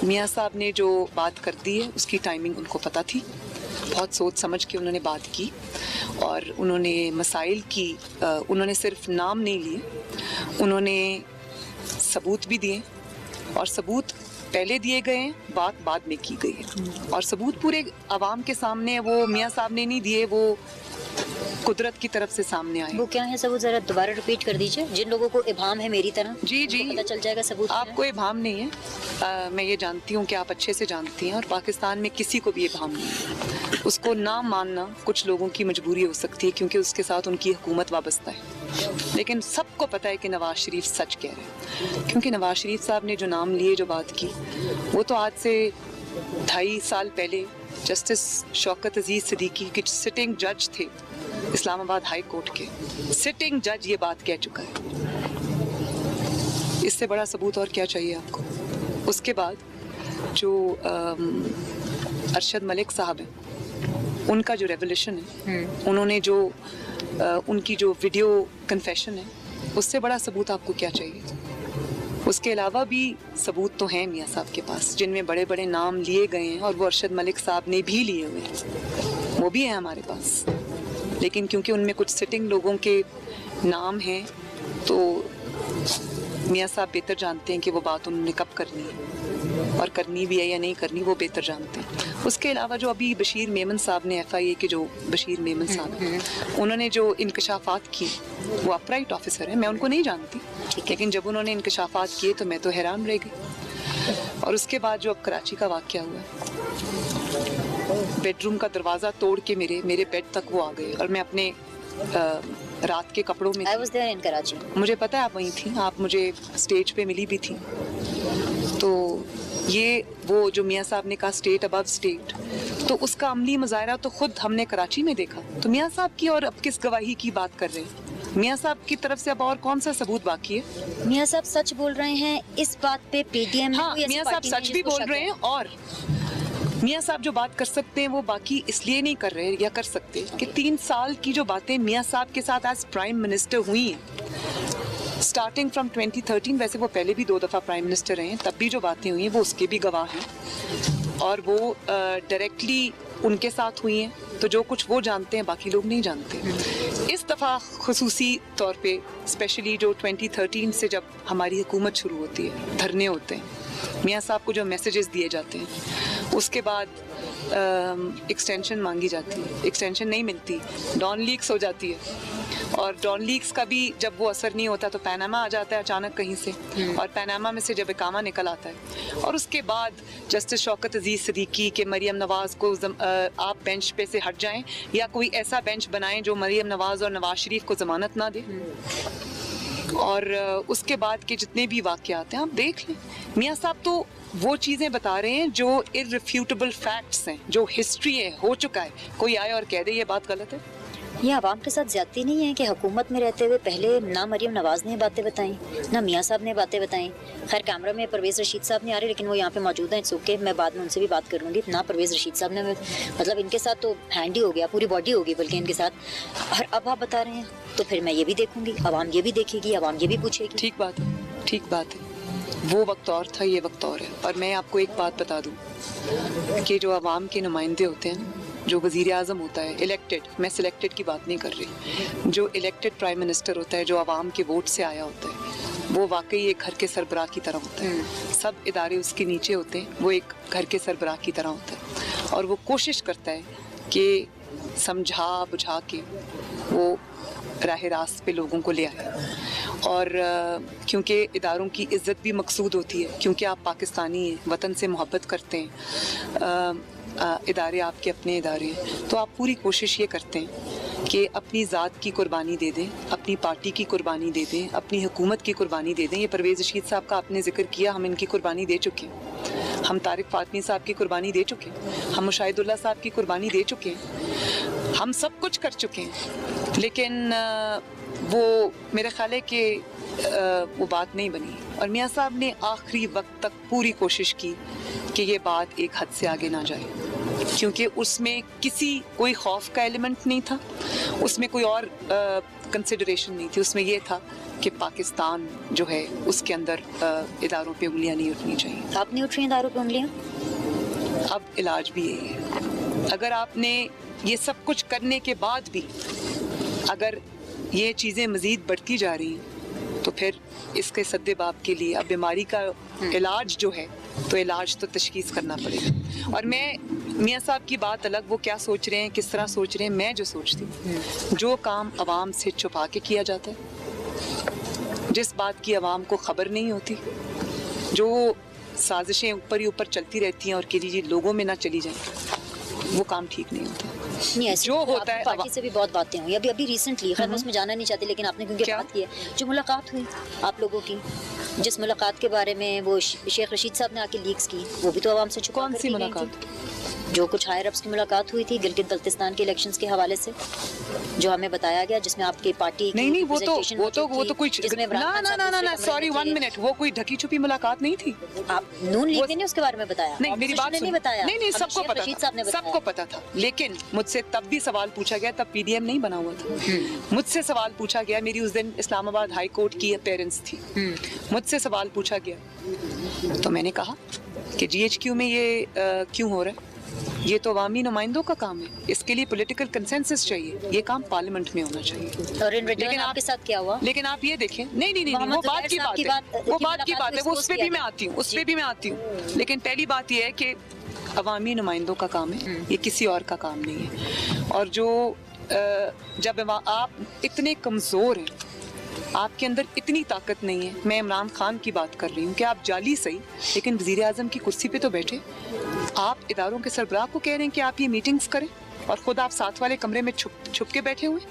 Speaker 2: मियाँ साहब ने जो बात कर दी है उसकी टाइमिंग उनको पता थी, बहुत सोच समझ के उन्होंने बात की, और उन्होंने मसाइल की उन्होंने सिर्फ नाम नहीं लिए, उन्होंने सबूत भी दिए, और सबूत पहले दिए गए हैं, बात बाद में की गई है। और सबूत पूरे अवाम के सामने वो मियाँ साहब ने नहीं दिए, वो कुदरत की तरफ से सामने आए।
Speaker 1: वो क्या है सबूत, जरा दोबारा रिपीट कर दीजिए, जिन लोगों को इबाम है मेरी तरह।
Speaker 2: जी
Speaker 1: पता चल जाएगा सबूत।
Speaker 2: आपको इबाम नहीं है, मैं ये जानती हूँ कि आप अच्छे से जानती हैं, और पाकिस्तान में किसी को भी इबाम नहीं है। उसको ना मानना कुछ लोगों की मजबूरी हो सकती है, क्योंकि उसके साथ उनकी हुकूमत वाबस्ता है। लेकिन सबको पता है कि नवाज शरीफ सच कह रहे हैं, क्योंकि नवाज शरीफ साहब ने जो नाम लिए, जो बात की, वो तो आज से 2.5 साल पहले जस्टिस शौकत अजीज सिद्दीकी के सिटिंग जज थे इस्लामाबाद हाई कोर्ट के, सिटिंग जज ये बात कह चुका है। इससे बड़ा सबूत और क्या चाहिए आपको? उसके बाद जो अरशद मलिक साहब हैं, उनका जो रेवोल्यूशन है, उन्होंने जो उनकी जो वीडियो कन्फेशन है, उससे बड़ा सबूत आपको क्या चाहिए? उसके अलावा भी सबूत तो हैं मियाँ साहब के पास, जिनमें बड़े बड़े नाम लिए गए हैं, और वो अरशद मलिक साहब ने भी लिए हुए हैं, वो भी हैं हमारे पास। लेकिन क्योंकि उनमें कुछ सिटिंग लोगों के नाम हैं, तो मियाँ साहब बेहतर जानते हैं कि वो बात उन्होंने कब करनी है, और करनी भी है या नहीं करनी, वो बेहतर जानते हैं। उसके अलावा जो अभी बशीर मेमन साहब ने, FIA के जो बशीर मेमन साहब हैं, उन्होंने जो इंकशाफात की, वो अपराइट ऑफिसर है, मैं उनको नहीं जानती, लेकिन जब उन्होंने इंकशाफात किए तो मैं तो हैरान रह गई। और उसके बाद जो अब कराची का वाक़या हुआ, बेडरूम का दरवाज़ा तोड़ के मेरे बेड तक वो आ गए, और मैं अपने रात के कपड़ों में
Speaker 1: I was there in Karachi.
Speaker 2: मुझे पता है आप वहीं थी, आप मुझे स्टेज पे मिली भी थी। तो ये वो जो मियाँ साहब ने कहा स्टेट अबव स्टेट, तो उसका अमली मुजाहरा तो खुद हमने कराची में देखा। तो मियाँ साहब की और अब किस गवाही की बात कर रहे हैं? मियाँ साहब की तरफ से अब और कौन सा सबूत बाकी है?
Speaker 1: मियाँ साहब सच बोल रहे हैं इस बात पे, पीडीएम
Speaker 2: हाँ, मियाँ साहब सच भी बोल रहे हैं, और मियाँ साहब जो बात कर सकते हैं वो बाकी इसलिए नहीं कर रहे या कर सकते कि 3 साल की जो बातें मियाँ साहब के साथ एज प्राइम मिनिस्टर हुई हैं, स्टार्टिंग फ्रॉम 2013, वैसे वो पहले भी 2 दफ़ा प्राइम मिनिस्टर रहे हैं, तब भी जो बातें हुई हैं वो उसके भी गवाह हैं, और वो डायरेक्टली उनके साथ हुई हैं, तो जो कुछ वो जानते हैं बाकी लोग नहीं जानते। इस इस दफ़ा खुसूसी तौर पे स्पेशली जो 2013 से जब हमारी हुकूमत शुरू होती है, धरने होते हैं, मियाँ साहब को जो मैसेजेस दिए जाते हैं, उसके बाद एक्सटेंशन मांगी जाती है, एक्सटेंशन नहीं मिलती, डॉन लीक्स हो जाती है, और डॉन लीक्स का भी जब वो असर नहीं होता तो पैनामा आ जाता है अचानक कहीं से, और पैनामा में से जब इकामा निकल आता है, और उसके बाद जस्टिस शौकत अजीज़ सिद्दीकी के मरियम नवाज़ को आप बेंच पे से हट जाएं या कोई ऐसा बेंच बनाएं जो मरियम नवाज़ और नवाज शरीफ को ज़मानत ना दे, और उसके बाद के जितने भी वाक़यात हैं आप देख लें। मियाँ साहब तो वो चीज़ें बता रहे हैं जो इररिफ्यूटेबल फैक्ट्स हैं, जो हिस्ट्री है, हो चुका है। कोई आए और कह दे ये बात गलत है।
Speaker 1: ये आवाम के साथ ज्यादती नहीं है कि हुकूमत में रहते हुए पहले ना मरियम नवाज ने बातें बताई, ना मियाँ साहब ने बातें बताई। खैर कैमरा में परवेज़ रशीद साहब नहीं आ रहे, लेकिन वो यहाँ पे मौजूद हैं, इट्स ओके, मैं बाद में उनसे भी बात कर लूँगी। ना परवेज़ रशीद साहब ने, मतलब इनके साथ तो हैंड ही हो गया, पूरी बॉडी होगी बल्कि इनके साथ। और अब आप बता रहे हैं तो फिर मैं ये भी देखूँगी, आवाम ये भी देखेगी, आवाम ये भी पूछेगी।
Speaker 2: ठीक बात है, ठीक बात है। वो वक्त और था, ये वक्त और है। और मैं आपको एक बात बता दूँ कि जो आवाम के नुमाइंदे होते हैं, जो वज़ीर आज़म होता है इलेक्टेड, मैं सिलेक्टेड की बात नहीं कर रही, जो इलेक्टेड प्राइम मिनिस्टर होता है, जो आवाम के वोट से आया होता है, वो वाकई एक घर के सरबराह की तरह होता है। सब इदारे उसके नीचे होते हैं, वो एक घर के सरबराह की तरह होता है, और वो कोशिश करता है कि समझा बुझा के वो राह रास्त पे लोगों को ले आए। और क्योंकि इदारों की इज़्ज़त भी मकसूद होती है, क्योंकि आप पाकिस्तानी हैं, वतन से मोहब्बत करते हैं, इदारे आपके अपने इदारे हैं, तो आप पूरी कोशिश ये करते हैं कि अपनी ज़ात की कुर्बानी दे दें, अपनी पार्टी की कुर्बानी दे दें, अपनी हुकूमत की कुर्बानी दे दें। ये परवेज़ रशीद साहब का आपने जिक्र किया, हम इनकी कुर्बानी दे चुके हैं, हम तारिक फातमी साहब की कुर्बानी दे चुके हैं, हम मुशाहिदुल्लाह साहब की कुर्बानी दे चुके हैं, हम सब कुछ कर चुके हैं, लेकिन वो मेरे ख्याल है कि वो बात नहीं बनी। और मियाँ साहब ने आखिरी वक्त तक पूरी कोशिश की कि ये बात एक हद से आगे ना जाए, क्योंकि उसमें कोई खौफ का एलिमेंट नहीं था, उसमें कोई और कंसिडरेशन नहीं थी, उसमें ये था कि पाकिस्तान जो है उसके अंदर इदारों पे उंगलियां नहीं उठनी चाहिए।
Speaker 1: आप नहीं उठ रही इदारों पे उंगलियां?
Speaker 2: अब इलाज भी यही है। अगर आपने ये सब कुछ करने के बाद भी अगर ये चीज़ें मज़ीद बढ़ती जा रही हैं, तो फिर इसके सद्देबाब के लिए अब बीमारी का इलाज जो है, तो इलाज तो तशखीस करना पड़ेगा। और मैं मियाँ साहब की बात अलग, वो क्या सोच रहे हैं, किस तरह सोच रहे हैं, मैं जो सोचती हूँ, जो काम आवाम से छुपा के किया जाता है, जिस बात की आवाम को खबर नहीं होती, जो साजिशें ऊपर ही ऊपर चलती रहती हैं और कि जी लोगों में ना चली जाए, वो काम ठीक नहीं होता।
Speaker 1: नहीं, ऐसे
Speaker 2: जो होता है
Speaker 1: पार्टी से भी बहुत बातें हुई अभी रिसेंटली, खैर मैं उसमें जाना नहीं चाहती, लेकिन आपने क्योंकि बात की है, जो मुलाकात हुई आप लोगों की, जिस मुलाकात के बारे में वो शेख रशीद साहब ने आके लीक्स की, वो भी तो आवाम से छुपा
Speaker 2: कौन सी मुलाकात?
Speaker 1: जो कुछ हायर अप्स की मुलाकात हुई थी गिलगित बल्तिस्तान के इलेक्शंस के हवाले से, जो हमें बताया गया, जिसमें आपकी पार्टी
Speaker 2: नहीं वो तो कोई ना सॉरी 1 मिनट, वो कोई ढकी छुपी मुलाकात नहीं थी।
Speaker 1: आप नून लीग ने उसके बारे में बताया?
Speaker 2: नहीं, मेरी बात
Speaker 1: नहीं बताया।
Speaker 2: नहीं सबको पता था, लेकिन मुझसे तब भी सवाल पूछा गया, तब पीडीएम नहीं बना हुआ था, मुझसे सवाल पूछा गया, मेरी उस दिन इस्लामाबाद हाई कोर्ट की अपीयरेंस थी, मुझसे सवाल पूछा गया, तो मैंने कहा कि जीएचक्यू में ये क्यों हो रहा है, ये तो अवामी नुमाइंदों का काम है, इसके लिए पॉलिटिकल कंसेंसस चाहिए, ये काम पार्लियामेंट में होना चाहिए।
Speaker 1: और इन रिटर्न आपके साथ क्या हुआ?
Speaker 2: लेकिन आप ये देखें, नहीं वो बात की बात है, वो उस पे भी मैं आती हूँ, लेकिन पहली बात ये है कि अवामी नुमाइंदों का काम है, ये किसी और का काम नहीं है। और जो जब आप इतने कमज़ोर हैं, आपके अंदर इतनी ताकत नहीं है, मैं इमरान खान की बात कर रही हूँ कि आप जाली सही, लेकिन वज़ीर आज़म की कुर्सी पे तो बैठे, आप इदारों के सरबराह को कह रहे हैं कि आप ये मीटिंग्स करें, और खुद आप साथ वाले कमरे में छुप के बैठे हुए।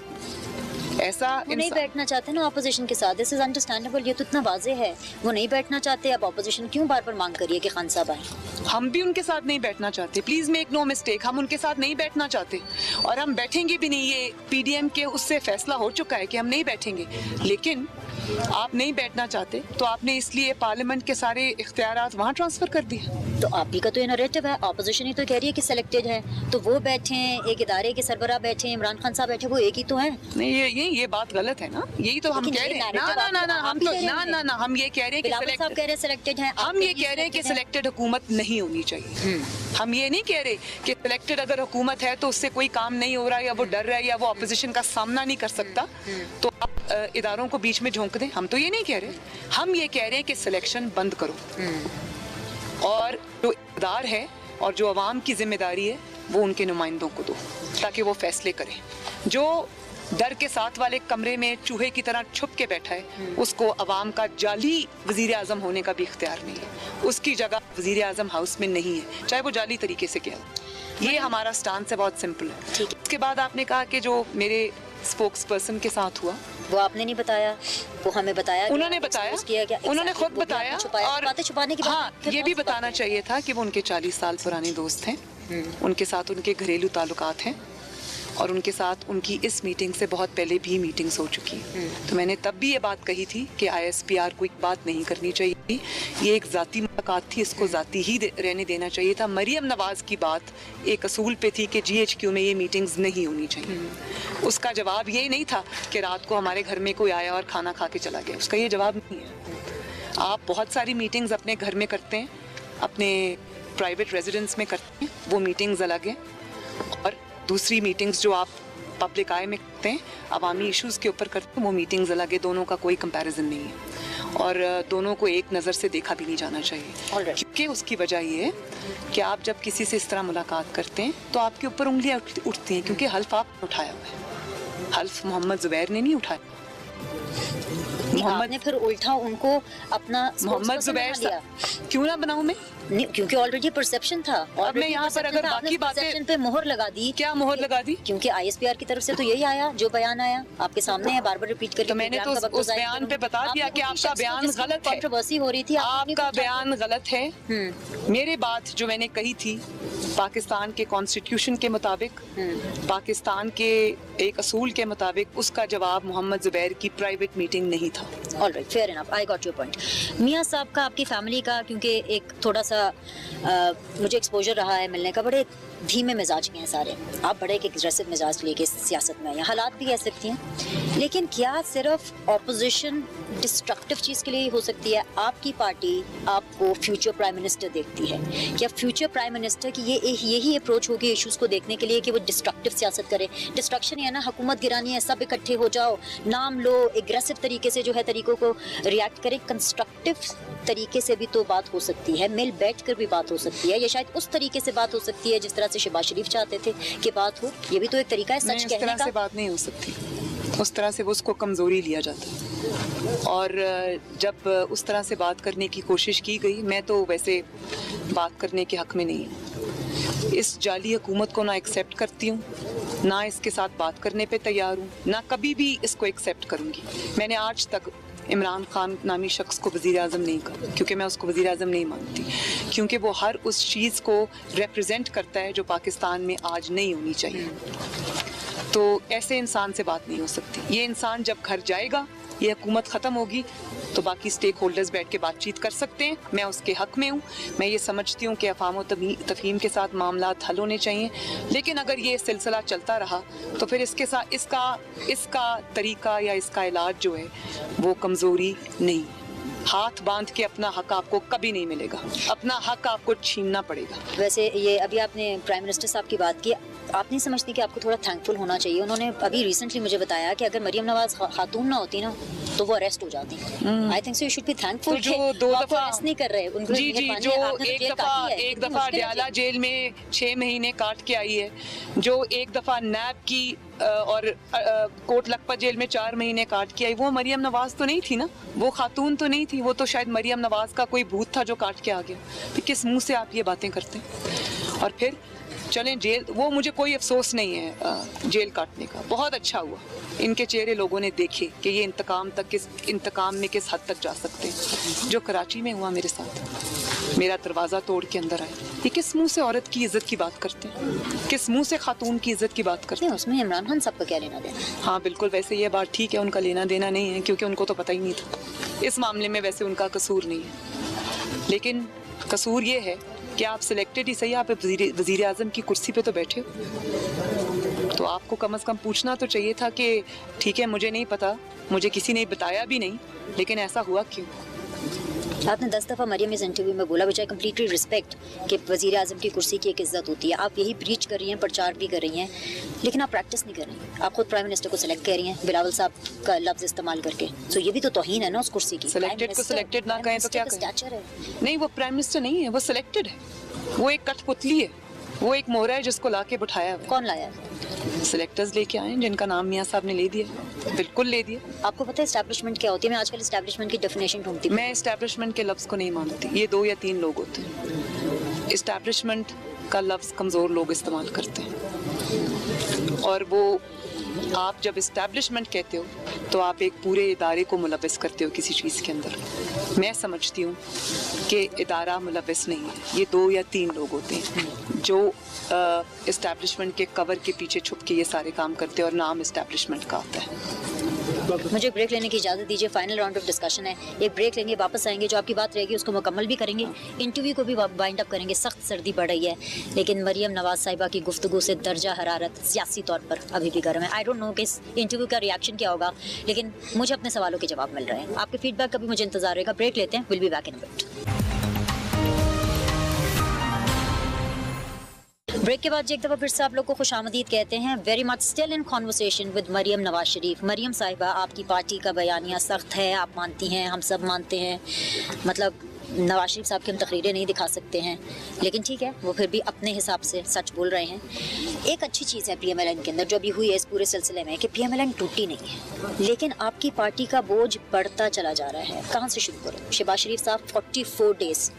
Speaker 2: ऐसा
Speaker 1: वो नहीं बैठना चाहते ना ऑपोजिशन के साथ, दिस इज अंडरस्टैंडेबल, ये तो इतना वाज़ेह है, वो नहीं बैठना चाहते। अब ऑपोजिशन क्यों बार बार मांग करिए कि खान साहब आए?
Speaker 2: हम भी उनके साथ नहीं बैठना चाहते, प्लीज मेक नो मिस्टेक, हम उनके साथ नहीं बैठना चाहते, और हम बैठेंगे भी नहीं। ये पीडीएम के उससे फैसला हो चुका है कि हम नहीं बैठेंगे, लेकिन आप नहीं बैठना चाहते तो आपने इसलिए पार्लियामेंट के सारे इख्तियारात वहाँ ट्रांसफर कर दिए।
Speaker 1: तो आप ही का तो ये नैरेटिव है, ऑपोजिशन ही तो कह रही है कि सिलेक्टेड है, तो वो बैठे, एक इदारे के सरबराह बैठे, इमरान खान साहब बैठे, वो एक ही तो है।
Speaker 2: नहीं, ये नहीं, ये बात गलत है ना, यही तो हम कह रहे हैं। ना हम तो ना हम ये कह रहे हैं कि
Speaker 1: सिलेक्टेड हैं,
Speaker 2: हम ये कह रहे हैं कि सिलेक्टेड हुकूमत नहीं होनी चाहिए। हम ये नहीं कह रहे कि सिलेक्टेड अगर हुकूमत है तो उससे कोई काम नहीं हो रहा, या वो डर रहा है, या वो अपोजिशन का सामना नहीं कर सकता, तो आप इदारों को बीच में झोंक दें। हम तो ये नहीं कह रहे, हम ये कह रहे हैं कि सिलेक्शन बंद करो, और जो इक़्तिदार है और जो अवाम की जिम्मेदारी है वो उनके नुमाइंदों को दो, ताकि वो फैसले करें। जो डर के साथ वाले कमरे में चूहे की तरह छुप के बैठा है, उसको अवाम का जाली वजीर आज़म होने का भी इख्तियार नहीं है। उसकी जगह वजीर आज़म हाउस में नहीं है, चाहे वो जाली तरीके से किया। ये हमारा स्टांस है, बहुत सिंपल है। उसके बाद आपने कहा कि जो मेरे स्पोक्स पर्सन के साथ हुआ,
Speaker 1: वो आपने नहीं बताया, वो हमें बताया,
Speaker 2: उन्होंने बताया, उन्होंने खुद बताया। और
Speaker 1: बातें छुपाने की बात,
Speaker 2: हाँ, ये भी बताना चाहिए था कि वो उनके 40 साल पुराने दोस्त हैं, उनके साथ उनके घरेलू ताल्लुकात हैं, और उनके साथ उनकी इस मीटिंग से बहुत पहले भी मीटिंग्स हो चुकी हैं। तो मैंने तब भी ये बात कही थी कि ISPR को एक बात नहीं करनी चाहिए, ये एक ज़ाती मुलाकात थी, इसको ज़ाती ही रहने देना चाहिए था। मरियम नवाज़ की बात एक असूल पे थी कि GHQ में ये मीटिंग्स नहीं होनी चाहिए। उसका जवाब ये नहीं था कि रात को हमारे घर में कोई आया और खाना खा के चला गया, उसका ये जवाब नहीं है। आप बहुत सारी मीटिंग्स अपने घर में करते हैं, अपने प्राइवेट रेजिडेंस में करते हैं, वो मीटिंग्स अलग हैं, और दूसरी मीटिंग्स जो आप पब्लिक आय में करते हैं, अवामी इश्यूज़ के ऊपर करते हैं, वो मीटिंग्स अलग है। दोनों का कोई कंपैरिजन नहीं है, और दोनों को एक नज़र से देखा भी नहीं जाना चाहिए। क्योंकि उसकी वजह ये है कि आप जब किसी से इस तरह मुलाकात करते हैं तो आपके ऊपर उंगलियां उठती हैं, क्योंकि हल्फ आपने उठाया हुआ है, हल्फ मोहम्मद जुबैर ने नहीं उठाया।
Speaker 1: आपने फिर उल्टा उनको अपना
Speaker 2: मोहम्मद जुबैर क्यों ना बनाऊं मैं?
Speaker 1: क्योंकि ऑलरेडी परसेप्शन था।
Speaker 2: अब मैं यहाँ पर अगर बाकी बातें
Speaker 1: पे मोहर लगा दी।
Speaker 2: क्या मोहर लगा दी?
Speaker 1: क्योंकि ISPR की तरफ से तो यही आया, जो बयान आया आपके सामने है, बार बार रिपीट करके।
Speaker 2: तो मैंने तो उस बयान पे बता दिया कि आपका बयान गलत है,
Speaker 1: कंट्रोवर्सी हो रही थी,
Speaker 2: आपका बयान गलत है। मेरे बात जो मैंने कही थी पाकिस्तान के कॉन्स्टिट्यूशन के मुताबिक, पाकिस्तान के एक असूल के मुताबिक, उसका जवाब मोहम्मद जुबैर की प्राइवेट मीटिंग नहीं था।
Speaker 1: Alright, fair enough, I got your point. मियां साहब का, आपकी फैमिली का, क्योंकि एक थोड़ा सा मुझे एक्सपोजर रहा है मिलने का, बड़े धीमे मिजाज के हैं सारे। आप बड़े एक एग्रेसिव मिजाज लेके सियासत में, या हालात भी कह सकती हैं, लेकिन क्या सिर्फ ऑपोजिशन डिस्ट्रक्टिव चीज़ के लिए ही हो सकती है? आपकी पार्टी आपको फ्यूचर प्राइम मिनिस्टर देखती है, क्या फ्यूचर प्राइम मिनिस्टर की यही अप्रोच होगी इश्यूज़ को देखने के लिए कि वो डिस्ट्रक्टिव सियासत करे? डिस्ट्रक्शन है ना, हुकूमत गिरानी है, सब इकट्ठे हो जाओ, नाम लो, एग्रेसिव तरीके से जो है तरीकों को रिएक्ट करें। कंस्ट्रक्टिव तरीके से भी तो बात हो सकती है, मिल बैठ कर भी बात हो सकती है, या शायद उस तरीके से बात हो सकती है जिस तरह से शहबाज शरीफ चाहते थे कि बात हो। ये भी तो एक तरीका है सच कहने का।
Speaker 2: उस तरह से बात नहीं हो सकती, उस तरह से वो उसको कमज़ोरी लिया जाता है। और जब उस तरह से बात करने की कोशिश की गई, मैं तो वैसे बात करने के हक में नहीं हूँ। इस जाली हुकूमत को ना एक्सेप्ट करती हूँ, ना इसके साथ बात करने पे तैयार हूँ, ना कभी भी इसको एक्सेप्ट करूँगी। मैंने आज तक इमरान खान नामी शख्स को वज़ीर आज़म नहीं कहा, क्योंकि मैं उसको वज़ीर आज़म नहीं मानती, क्योंकि वो हर उस चीज़ को रिप्रेजेंट करता है जो पाकिस्तान में आज नहीं होनी चाहिए। तो ऐसे इंसान से बात नहीं हो सकती। ये इंसान जब घर जाएगा, ये हुकूमत ख़त्म होगी, तो बाकी स्टेक होल्डर्स बैठ के बातचीत कर सकते हैं, मैं उसके हक में हूँ। मैं ये समझती हूँ कि अफ़ाम व तफ़हीम के साथ मामलात हल होने चाहिए, लेकिन अगर ये सिलसिला चलता रहा तो फिर इसके साथ इसका तरीका या इसका इलाज जो है वो कमज़ोरी नहीं। हाथ बांध के अपना हक आपको कभी नहीं मिलेगा, अपना हक आपको छीनना पड़ेगा।
Speaker 1: वैसे ये अभी आपने प्राइम मिनिस्टर साहब की बात की, आप नहीं समझती कि आपको थोड़ा थैंकफुल होना चाहिए? उन्होंने अभी रिसेंटली मुझे बताया कि अगर मरियम नवाज खातून ना होती ना तो वो अरेस्ट हो जाती। I think so you should be thankful.
Speaker 2: जो 2 दफा
Speaker 1: अरेस्ट नहीं कर रहे उनको,
Speaker 2: जी, जो एक दफा डयाला जेल में 6 महीने काट के आई है, जो एक दफा नैब की और कोट लखपत जेल में 4 महीने काट के आई, वो मरियम नवाज तो नहीं थी ना, वो खातून तो नहीं थी, वो तो शायद मरियम नवाज का कोई भूत था जो काट के आ गया। फिर किस मुंह से आप ये बातें करते हैं? और फिर चलें जेल, वो मुझे कोई अफसोस नहीं है जेल काटने का, बहुत अच्छा हुआ। इनके चेहरे लोगों ने देखे कि ये इंतकाम में किस हद तक जा सकते हैं। जो कराची में हुआ मेरे साथ, मेरा दरवाज़ा तोड़ के अंदर आए, ये किस मुंह से औरत की इज्जत की बात करते हैं? किस मुंह से खातून की इज्जत की बात करते हैं?
Speaker 1: उसमें इमरान खान साहब का क्या लेना देना?
Speaker 2: हाँ बिल्कुल, वैसे ये बात ठीक है, उनका लेना देना नहीं है, क्योंकि उनको तो पता ही नहीं था इस मामले में। वैसे उनका कसूर नहीं है, लेकिन कसूर ये है कि आप सिलेक्टेड ही सही, आप वज़ीर आज़म की कुर्सी पे तो बैठे हो, तो आपको कम से कम पूछना तो चाहिए था कि ठीक है मुझे नहीं पता, मुझे किसी ने बताया भी नहीं, लेकिन ऐसा हुआ क्यों?
Speaker 1: आपने 10 दफ़ा मरियम इस इंटरव्यू में बोला, विच आई कम्प्लीटली रिस्पेक्ट, कि वज़ीर आज़म की कुर्सी की एक इज्जत होती है। आप यही ब्रीच कर रही हैं, प्रचार भी कर रही हैं, लेकिन आप प्रैक्टिस नहीं कर रही हैं। आप खुद प्राइम मिनिस्टर को सिलेक्ट कर रही हैं बिलावल साहब का लफ्ज़ इस्तेमाल करके। तो ये भी तो तौहीन है ना उस कुर्सी की।
Speaker 2: सिलेक्टेड को सिलेक्टेड ना कहें तो क्या कहें? नहीं, वो प्राइम मिनिस्टर नहीं है, वो सिलेक्टेड है, वो एक कठपुतली है, वो एक मोहरा है जिसको ला के बिठाया है।
Speaker 1: कौन लाया?
Speaker 2: सिलेक्टर्स लेके आए जिनका नाम मियां साहब ने ले दिया, बिल्कुल ले दिया।
Speaker 1: आपको पता है एस्टैब्लिशमेंट क्या होती है? मैं आजकल एस्टैब्लिशमेंट की डेफिनेशन ढूंढती हूं।
Speaker 2: मैं एस्टैब्लिशमेंट के लफ्ज़ को नहीं मानती, ये 2 या 3 लोग होते हैं। एस्टैब्लिशमेंट का लफ्ज़ कमज़ोर लोग इस्तेमाल करते हैं, और वो आप जब एस्टैब्लिशमेंट कहते हो तो आप एक पूरे इदारे को मुलव्वस करते हो किसी चीज़ के अंदर। मैं समझती हूँ कि इदारा मुलव्वस नहीं है, ये 2 या 3 लोग होते हैं जो एस्टैब्लिशमेंट के कवर के पीछे छुप के ये सारे काम करते हैं और नाम एस्टैब्लिशमेंट का आता है।
Speaker 1: मुझे ब्रेक लेने की इजाज़त दीजिए, फाइनल राउंड ऑफ डिस्कशन है। एक ब्रेक लेंगे, वापस आएंगे, जो आपकी बात रहेगी उसको मुकम्मल भी करेंगे, इंटरव्यू को भी वाइंड अप करेंगे। सख्त सर्दी बढ़ रही है, लेकिन मरियम नवाज साहिबा की गुफ्तगू से दर्जा हरारत सियासी तौर पर अभी भी गर्म है। आई डोंट नो कि इस इंटरव्यू का रिएक्शन क्या होगा, लेकिन मुझे अपने सवालों के जवाब मिल रहे हैं। आपके फीडबैक का भी मुझे इंतजार रहेगा। ब्रेक लेते हैं, will be back in a bit. Break के बाद एक दफ़ा फिर से आप लोग को खुशामदीद कहते हैं। Very much still in conversation with Maryam Nawaz Sharif. Maryam साहिबा, आपकी पार्टी का बयानिया सख्त है, आप मानती हैं, हम सब मानते हैं, मतलब नवाज शरीफ साहब की हम तकरीरें नहीं दिखा सकते हैं, लेकिन ठीक है, वो फिर भी अपने हिसाब से सच बोल रहे हैं। एक अच्छी चीज़ है PMLN के अंदर जो अभी हुई है इस पूरे सिलसिले में, कि PMLN टूटी नहीं है, लेकिन आपकी पार्टी का बोझ बढ़ता चला जा रहा है। कहाँ से शुरू करें? शहबाज शरीफ साहब 44 डेज़,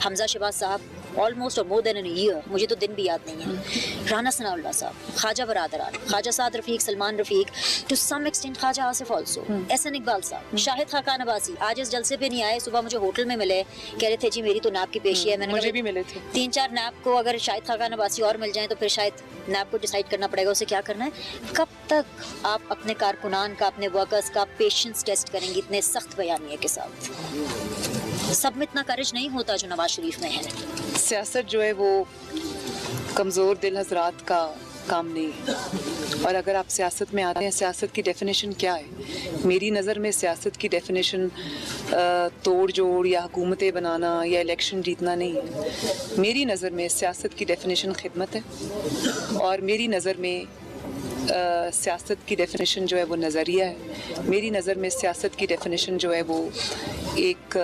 Speaker 1: हमजा शहबाज साहब ऑलमोस्ट और मोर देन एन ईयर, मुझे तो दिन भी याद नहीं है, राना सनाउल्लाह साहब, ख्वाजा बरादरान, Khawaja Saad Rafique, Salman Rafique, to some extent Khawaja Asif also, Ahsan Iqbal साहब, शाहिद खाकान अब्बासी आज इस जलसे पे नहीं आए। सुबह मुझे होटल में मिले, कह रहे थे जी मेरी तो नाब की पेशी है। मैंने
Speaker 2: मुझे भी मिले थे
Speaker 1: 3-4 नाब को, अगर शाहिद खाकान अब्बासी और मिल जाए तो फिर शायद नाब को डिसाइड करना पड़ेगा उसे क्या करना है। कब तक आप अपने कारकुनान का, अपने वर्कर्स का पेशेंस टेस्ट करेंगे इतने सख्त बयानिए के साथ? सब में इतना करेज नहीं होता जो नवाज शरीफ में है।
Speaker 2: सियासत जो है वो कमज़ोर दिल हजरात का काम नहीं है, और अगर आप सियासत में आते हैं, सियासत की डेफिनेशन क्या है? मेरी नज़र में सियासत की डेफिनेशन तोड़ जोड़ या हुकूमतें बनाना या इलेक्शन जीतना नहीं है। मेरी नज़र में सियासत की डेफिनेशन खिदमत है, और मेरी नज़र में सियासत की डेफिनेशन जो है वो नज़रिया है। मेरी नज़र में सियासत की डेफिनेशन जो है वो एक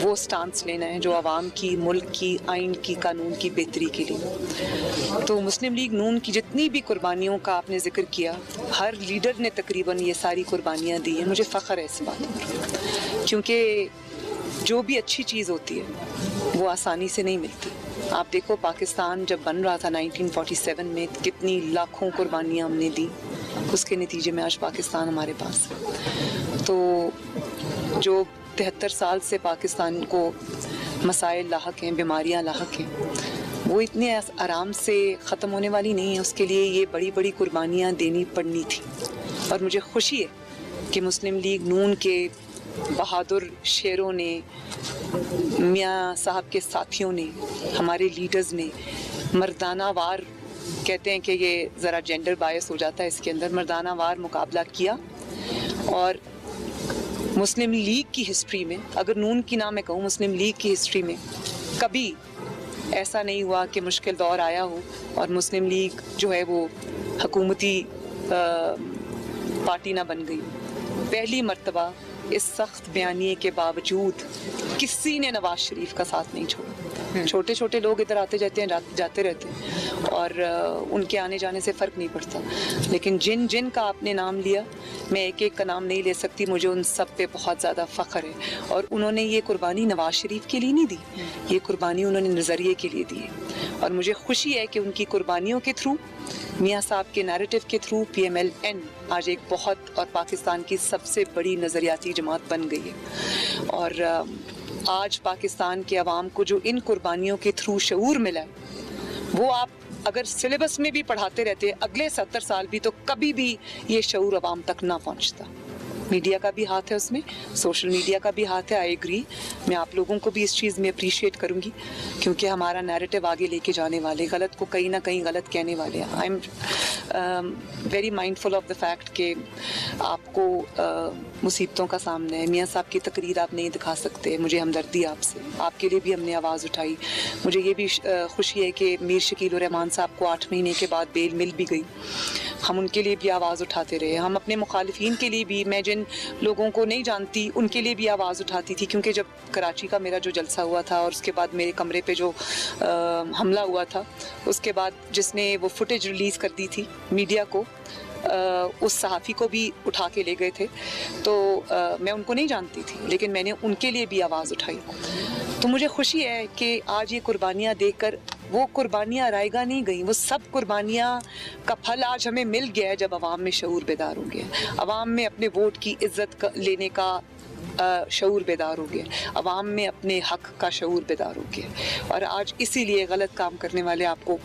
Speaker 2: वो स्टांस लेना है जो आवाम की, मुल्क की, आइन की, कानून की बेहतरी के लिए। तो मुस्लिम लीग नून की जितनी भी कुर्बानियों का आपने जिक्र किया, हर लीडर ने तकरीबन ये सारी कुर्बानियाँ दी हैं। मुझे फ़ख्र है इस बात पर, क्योंकि जो भी अच्छी चीज़ होती है वो आसानी से नहीं मिलती। आप देखो पाकिस्तान जब बन रहा था 1947 में, कितनी लाखों कुर्बानियाँ हमने दी, उसके नतीजे में आज पाकिस्तान हमारे पास है। तो जो 73 साल से पाकिस्तान को मसाइल लाहक हैं, बीमारियाँ लाहक हैं, वो इतने आराम से ख़त्म होने वाली नहीं है। उसके लिए ये बड़ी बड़ी कुर्बानियाँ देनी पड़नी थी, और मुझे खुशी है कि मुस्लिम लीग नून के बहादुर शेरों ने, मियाँ साहब के साथियों ने, हमारे लीडर्स ने मर्दाना वार, कहते हैं कि ये ज़रा जेंडर बायस हो जाता है इसके अंदर, मर्दाना वार मुकाबला किया। और मुस्लिम लीग की हिस्ट्री में, अगर नून की ना मैं कहूँ, मुस्लिम लीग की हिस्ट्री में कभी ऐसा नहीं हुआ कि मुश्किल दौर आया हो और मुस्लिम लीग जो है वो हुकूमती पार्टी ना बन गई। पहली मर्तबा इस सख्त बयानिए के बावजूद किसी ने नवाज शरीफ का साथ नहीं छोड़ा। छोटे छोटे लोग इधर आते जाते हैं, जाते रहते हैं, और उनके आने जाने से फ़र्क नहीं पड़ता, लेकिन जिन जिन का आपने नाम लिया, मैं एक एक का नाम नहीं ले सकती, मुझे उन सब पे बहुत ज़्यादा फ़ख्र है। और उन्होंने ये कुर्बानी नवाज शरीफ के लिए नहीं दी, ये कुर्बानी उन्होंने नज़रिए के लिए दी है। और मुझे खुशी है कि उनकी कुर्बानियों के थ्रू, मियाँ साहब के नैरेटिव के थ्रू, PMLN आज एक बहुत, और पाकिस्तान की सबसे बड़ी नज़रियाती जमात बन गई है। और आज पाकिस्तान के अवाम को जो इन कुर्बानियों के थ्रू शऊर मिला है, वो आप अगर सिलेबस में भी पढ़ाते रहते अगले 70 साल भी, तो कभी भी ये शऊर अवाम तक ना पहुँचता। मीडिया का भी हाथ है उसमें, सोशल मीडिया का भी हाथ है। आई एग्री, मैं आप लोगों को भी इस चीज़ में अप्रिशिएट करूँगी, क्योंकि हमारा नैरेटिव आगे लेके जाने वाले, गलत को कहीं ना कहीं गलत कहने वाले हैं। I am very mindful of the fact कि आपको मुसीबतों का सामना है। मियाँ साहब की तकरीर आप नहीं दिखा सकते, मुझे हमदर्दी आपसे, आपके लिए भी हमने आवाज़ उठाई। मुझे ये भी खुशी है कि मीर शकील उर रहमान साहब को 8 महीने के बाद बेल मिल भी गई। हम उनके लिए भी आवाज़ उठाते रहे। हम अपने मुखालिफिन के लिए भी, मैं जिन लोगों को नहीं जानती उनके लिए भी आवाज़ उठाती थी, क्योंकि जब कराची का मेरा जो जलसा हुआ था और उसके बाद मेरे कमरे पे जो हमला हुआ था, उसके बाद जिसने वो फुटेज रिलीज़ कर दी थी मीडिया को, उस सहाफ़ी को भी उठा के ले गए थे। तो मैं उनको नहीं जानती थी, लेकिन मैंने उनके लिए भी आवाज़ उठाई। तो मुझे खुशी है कि आज ये कुर्बानियाँ देखकर, वो कुर्बानियाँ रायगा नहीं गई, वो सब कुर्बानियाँ का फल आज हमें मिल गया है जब अवाम में शऊर बेदार हो गया, अवाम में अपने वोट की इज्जत लेने का शऊर बेदार हो गया, अवाम में अपने हक का शऊर बेदार हो गया। और आज इसीलिए गलत काम करने वाले आपको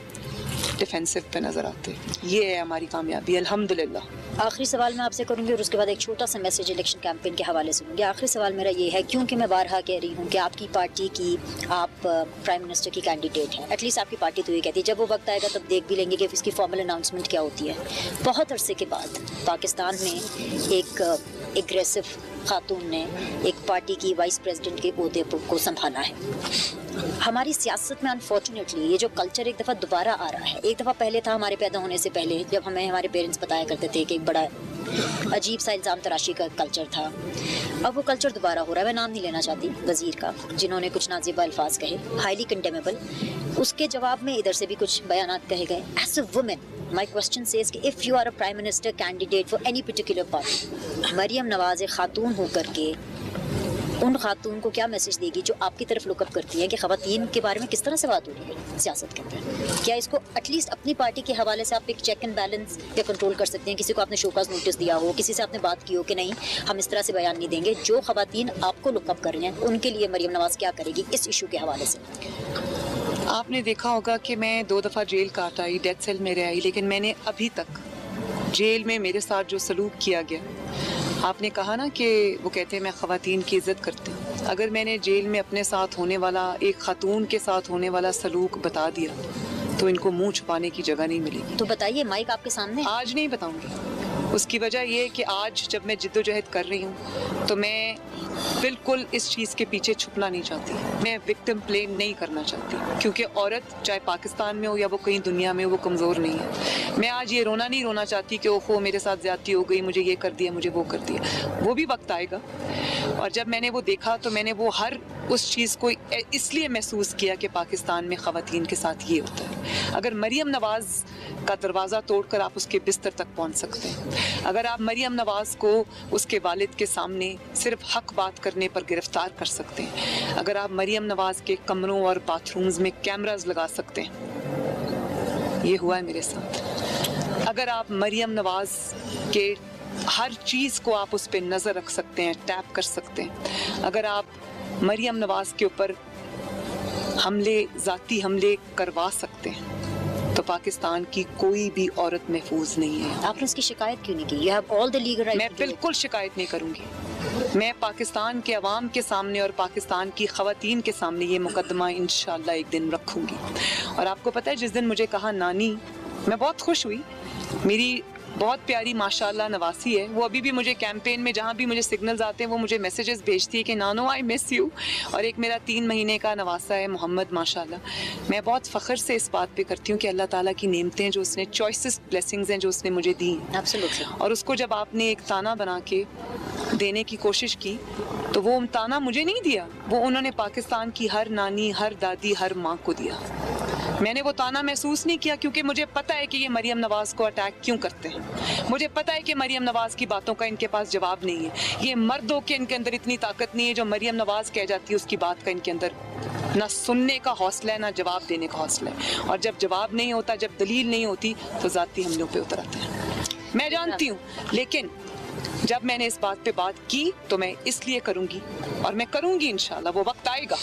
Speaker 2: डिफेंसिव पे नज़र आते हैं। ये है हमारी कामयाबी, अल्हम्दुलिल्लाह।
Speaker 1: आखिरी सवाल मैं आपसे करूंगी और उसके बाद एक छोटा सा मैसेज इलेक्शन कैंपेन के हवाले से दूंगी। आखिरी सवाल मेरा ये है, क्योंकि मैं बारहा कह रही हूँ कि आपकी पार्टी की, आप प्राइम मिनिस्टर की कैंडिडेट हैं, एटलीस्ट आपकी पार्टी तो ये कहती है, जब वो वक्त आएगा तब देख भी लेंगे कि इसकी फॉर्मल अनाउंसमेंट क्या होती है। बहुत अरसे के बाद पाकिस्तान में एक एग्रेसिव खातून ने एक पार्टी की वाइस प्रेसिडेंट के ओहदे को संभाला है। हमारी सियासत में अनफॉर्चुनेटली ये जो कल्चर एक दफ़ा दोबारा आ रहा है। एक दफ़ा पहले था हमारे पैदा होने से पहले, जब हमें हमारे पेरेंट्स बताया करते थे कि एक बड़ा अजीब सा इल्ज़ाम तराशी का कल्चर था। अब वो कल्चर दोबारा हो रहा है। मैं नाम नहीं लेना चाहती वज़ीर का, जिन्होंने कुछ नाज़िबा अल्फाज कहे, हाईली कंडेमेबल। उसके जवाब में इधर से भी कुछ बयानात कहे गए। As a women, my question says कि if you are a prime minister candidate for any particular party, Maryam Nawaz एक खातून होकर के उन खातून को क्या मैसेज देगी जो आपकी तरफ लुकअप करती हैं कि ख़वातीन के बारे में किस तरह से बात हो रही है सियासत के अंदर? क्या इसको एटलीस्ट अपनी पार्टी के हवाले से आप एक चेक एंड बैलेंस या कंट्रोल कर सकते हैं? किसी को आपने शोकाज नोटिस दिया हो, किसी से आपने बात की हो कि नहीं हम इस तरह से बयान नहीं देंगे, जो ख़वातीन आपको लुकअप कर रही हैं उनके लिए मरियम नवाज़ क्या करेगी इस इशू के हवाले से?
Speaker 2: आपने देखा होगा कि मैं 2 दफ़ा जेल काट आई, डेथ सेल में रह आई, लेकिन मैंने अभी तक जेल में मेरे साथ जो सलूक किया गया, आपने कहा ना कि वो कहते हैं मैं ख़वातीन की इज़्ज़त करती हूँ। अगर मैंने जेल में अपने साथ होने वाला, एक खातून के साथ होने वाला सलूक बता दिया तो इनको मुंह छुपाने की जगह नहीं मिलेगी।
Speaker 1: तो बताइए, माइक आपके सामने।
Speaker 2: आज नहीं बताऊंगी। उसकी वजह ये है कि आज जब मैं जिद्दोजहद कर रही हूँ तो मैं बिल्कुल इस चीज़ के पीछे छुपना नहीं चाहती, मैं विक्टिम ब्लेम नहीं करना चाहती, क्योंकि औरत चाहे पाकिस्तान में हो या वो कहीं दुनिया में, वो कमज़ोर नहीं है। मैं आज ये रोना नहीं रोना चाहती कि ओहो मेरे साथ ज़्यादती हो गई, मुझे ये कर दिया, मुझे वो कर दिया। वो भी वक्त आएगा। और जब मैंने वो देखा तो मैंने वो हर उस चीज़ को इसलिए महसूस किया कि पाकिस्तान में ख़वातीन के साथ ये होता है। अगर मरियम नवाज़ का दरवाज़ा तोड़कर आप उसके बिस्तर तक पहुँच सकते हैं, अगर आप मरियम नवाज़ को उसके वालिद के सामने सिर्फ हक बात करने पर गिरफ्तार कर सकते हैं, अगर आप मरियम नवाज़ के कमरों और बाथरूम्स में कैमरास लगा सकते हैं, ये हुआ है मेरे साथ। अगर आप मरियम नवाज़ के हर चीज़ को आप उस पर नज़र रख सकते हैं, टैप कर सकते हैं, अगर आप मरियम नवाज़ के ऊपर ज़ाती हमले करवा सकते हैं, तो पाकिस्तान की कोई भी औरत महफूज नहीं है।
Speaker 1: आपने इसकी शिकायत क्यों नहीं की? You have all the legal right.
Speaker 2: मैं बिल्कुल शिकायत नहीं करूंगी। मैं पाकिस्तान के अवाम के सामने और पाकिस्तान की ख़वातीन के सामने ये मुकदमा इंशाअल्लाह एक दिन रखूंगी। और आपको पता है, जिस दिन मुझे कहा नानी, मैं बहुत खुश हुई। मेरी बहुत प्यारी माशाल्लाह नवासी है, वो अभी भी मुझे कैंपेन में जहाँ भी मुझे सिग्नल्स आते हैं वो मुझे मैसेजेस भेजती है कि नानो आई मिस यू। और एक मेरा 3 महीने का नवासा है मोहम्मद, माशाल्लाह। मैं बहुत फ़ख्र से इस बात पे करती हूँ कि अल्लाह ताला की नेमतें जो उसने, चॉइसेस ब्लेसिंग्स हैं जो उसने मुझे दी।
Speaker 1: Absolutely.
Speaker 2: और उसको जब आपने एक ताना बना के देने की कोशिश की तो वो ताना मुझे नहीं दिया, वो उन्होंने पाकिस्तान की हर नानी, हर दादी, हर माँ को दिया। मैंने वो ताना महसूस नहीं किया, क्योंकि मुझे पता है कि ये मरियम नवाज़ को अटैक क्यों करते हैं। मुझे पता है कि मरियम नवाज़ की बातों का इनके पास जवाब नहीं है। ये मर्दों के इनके अंदर इतनी ताकत नहीं है जो मरियम नवाज़ कह जाती है उसकी बात का इनके अंदर ना सुनने का हौसला है, ना जवाब देने का हौसला है। और जब जवाब नहीं होता, जब दलील नहीं होती, तो ज़ाती हमलों पे उतर आते हैं। मैं जानती हूँ, लेकिन जब मैंने इस बात पे बात की तो मैं इसलिए करूँगी और मैं करूँगी इंशाल्लाह। वो वक्त आएगा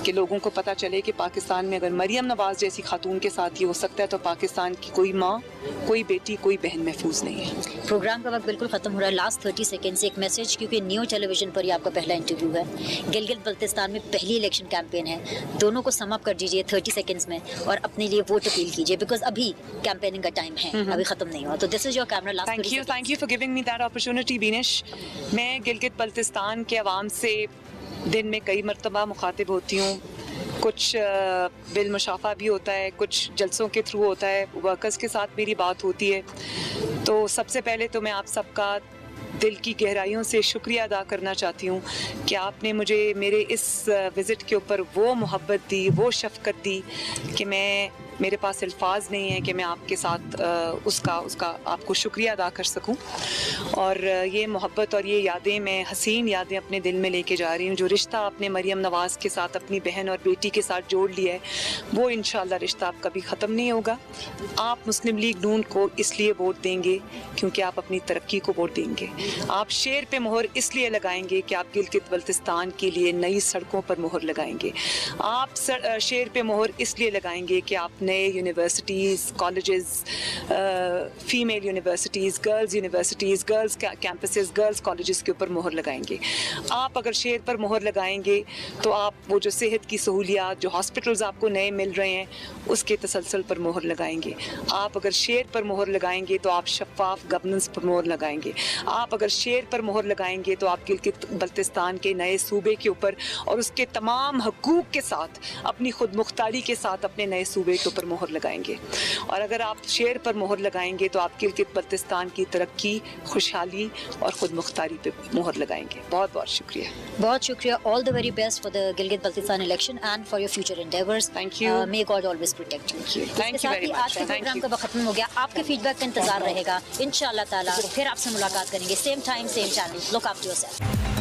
Speaker 2: कि लोगों को पता चले कि पाकिस्तान में अगर मरियम नवाज जैसी खातून के साथ ये हो सकता है तो पाकिस्तान की कोई माँ, कोई बेटी, कोई बहन महफूज नहीं है।
Speaker 1: प्रोग्राम का वक्त बिल्कुल खत्म हो रहा है। लास्ट 30 सेकंड से एक मैसेज, क्योंकि न्यू टेलीविजन पर ही आपका पहला इंटरव्यू है, गिलगित बल्तिस्तान में पहली इलेक्शन कैंपेन है, दोनों को सम अप कर दीजिए 30 सेकंड्स में और अपने लिए वोट अपील कीजिए, बिकॉज अभी कैंपेनिंग का टाइम है, अभी खत्म नहीं हुआ। तो this is your camera last.
Speaker 2: Thank you for giving me that opportunity Beenish. मैं गिलगित बल्तिस्तान के अवाम से दिन में कई मरतबा मुखातिब होती हूँ, कुछ बिल मुशाफा भी होता है, कुछ जलसों के थ्रू होता है, वर्कर्स के साथ मेरी बात होती है। तो सबसे पहले तो मैं आप सबका दिल की गहराइयों से शुक्रिया अदा करना चाहती हूँ कि आपने मुझे मेरे इस विज़िट के ऊपर वो मोहब्बत दी, वो शफ़क़त दी कि मेरे पास अल्फाज नहीं है कि मैं आपके साथ उसका आपको शुक्रिया अदा कर सकूं। और ये मोहब्बत और ये यादें, मैं हसीन यादें अपने दिल में लेके जा रही हूँ। जो रिश्ता आपने मरियम नवाज़ के साथ, अपनी बहन और बेटी के साथ जोड़ लिया है, वो इंशाल्लाह रिश्ता आप कभी ख़त्म नहीं होगा। आप मुस्लिम लीग नून को इसलिए वोट देंगे क्योंकि आप अपनी तरक्की को वोट देंगे। आप शेर पे मोहर इसलिए लगाएंगे कि आप गिलगित बल्तिस्तान के लिए नई सड़कों पर मोहर लगाएंगे। आप शेर पे मोहर इसलिए लगाएंगे कि आप नए universities, colleges, female universities, girls campuses, girls colleges के ऊपर मोहर लगाएंगे। आप अगर शेर पर मोहर लगाएंगे तो आप वो जो सेहत की सहूलियात, जो हॉस्पिटल्स आपको नए मिल रहे हैं, उसके तसलसल पर मोहर लगाएंगे। आप अगर शेर पर मोहर लगाएंगे तो आप शफाफ गवर्नेंस पर मोहर लगाएंगे। आप अगर शेर पर मोहर लगाएंगे तो आप गिलगित बल्तिस्तान के नए सूबे के ऊपर और उसके तमाम हकूक़ के साथ, अपनी खुद मुख्तारी के साथ अपने नए सूबे के ऊपर मोहर लगाएंगे। और अगर आप शेर पर मोहर लगाएंगे तो आप गिलगित बल्तिस्तान की तरक्की, खुशहाली और खुद मुख्तारी पे मोहर लगाएंगे। बहुत बहुत शुक्रिया।
Speaker 1: बहुत शुक्रिया। All the very best for the Gilgit Baltistan election and for your future endeavours.
Speaker 2: Thank you.
Speaker 1: May God always protect you.
Speaker 2: Thank you very much.
Speaker 1: आज के प्रोग्राम का वक्त खत्म हो गया। आपके फीडबैक का इंतजार रहेगा। इंशाल्लाह ताला फिर आपसे मुलाकात करेंगे, same time same channel. Look after yourself.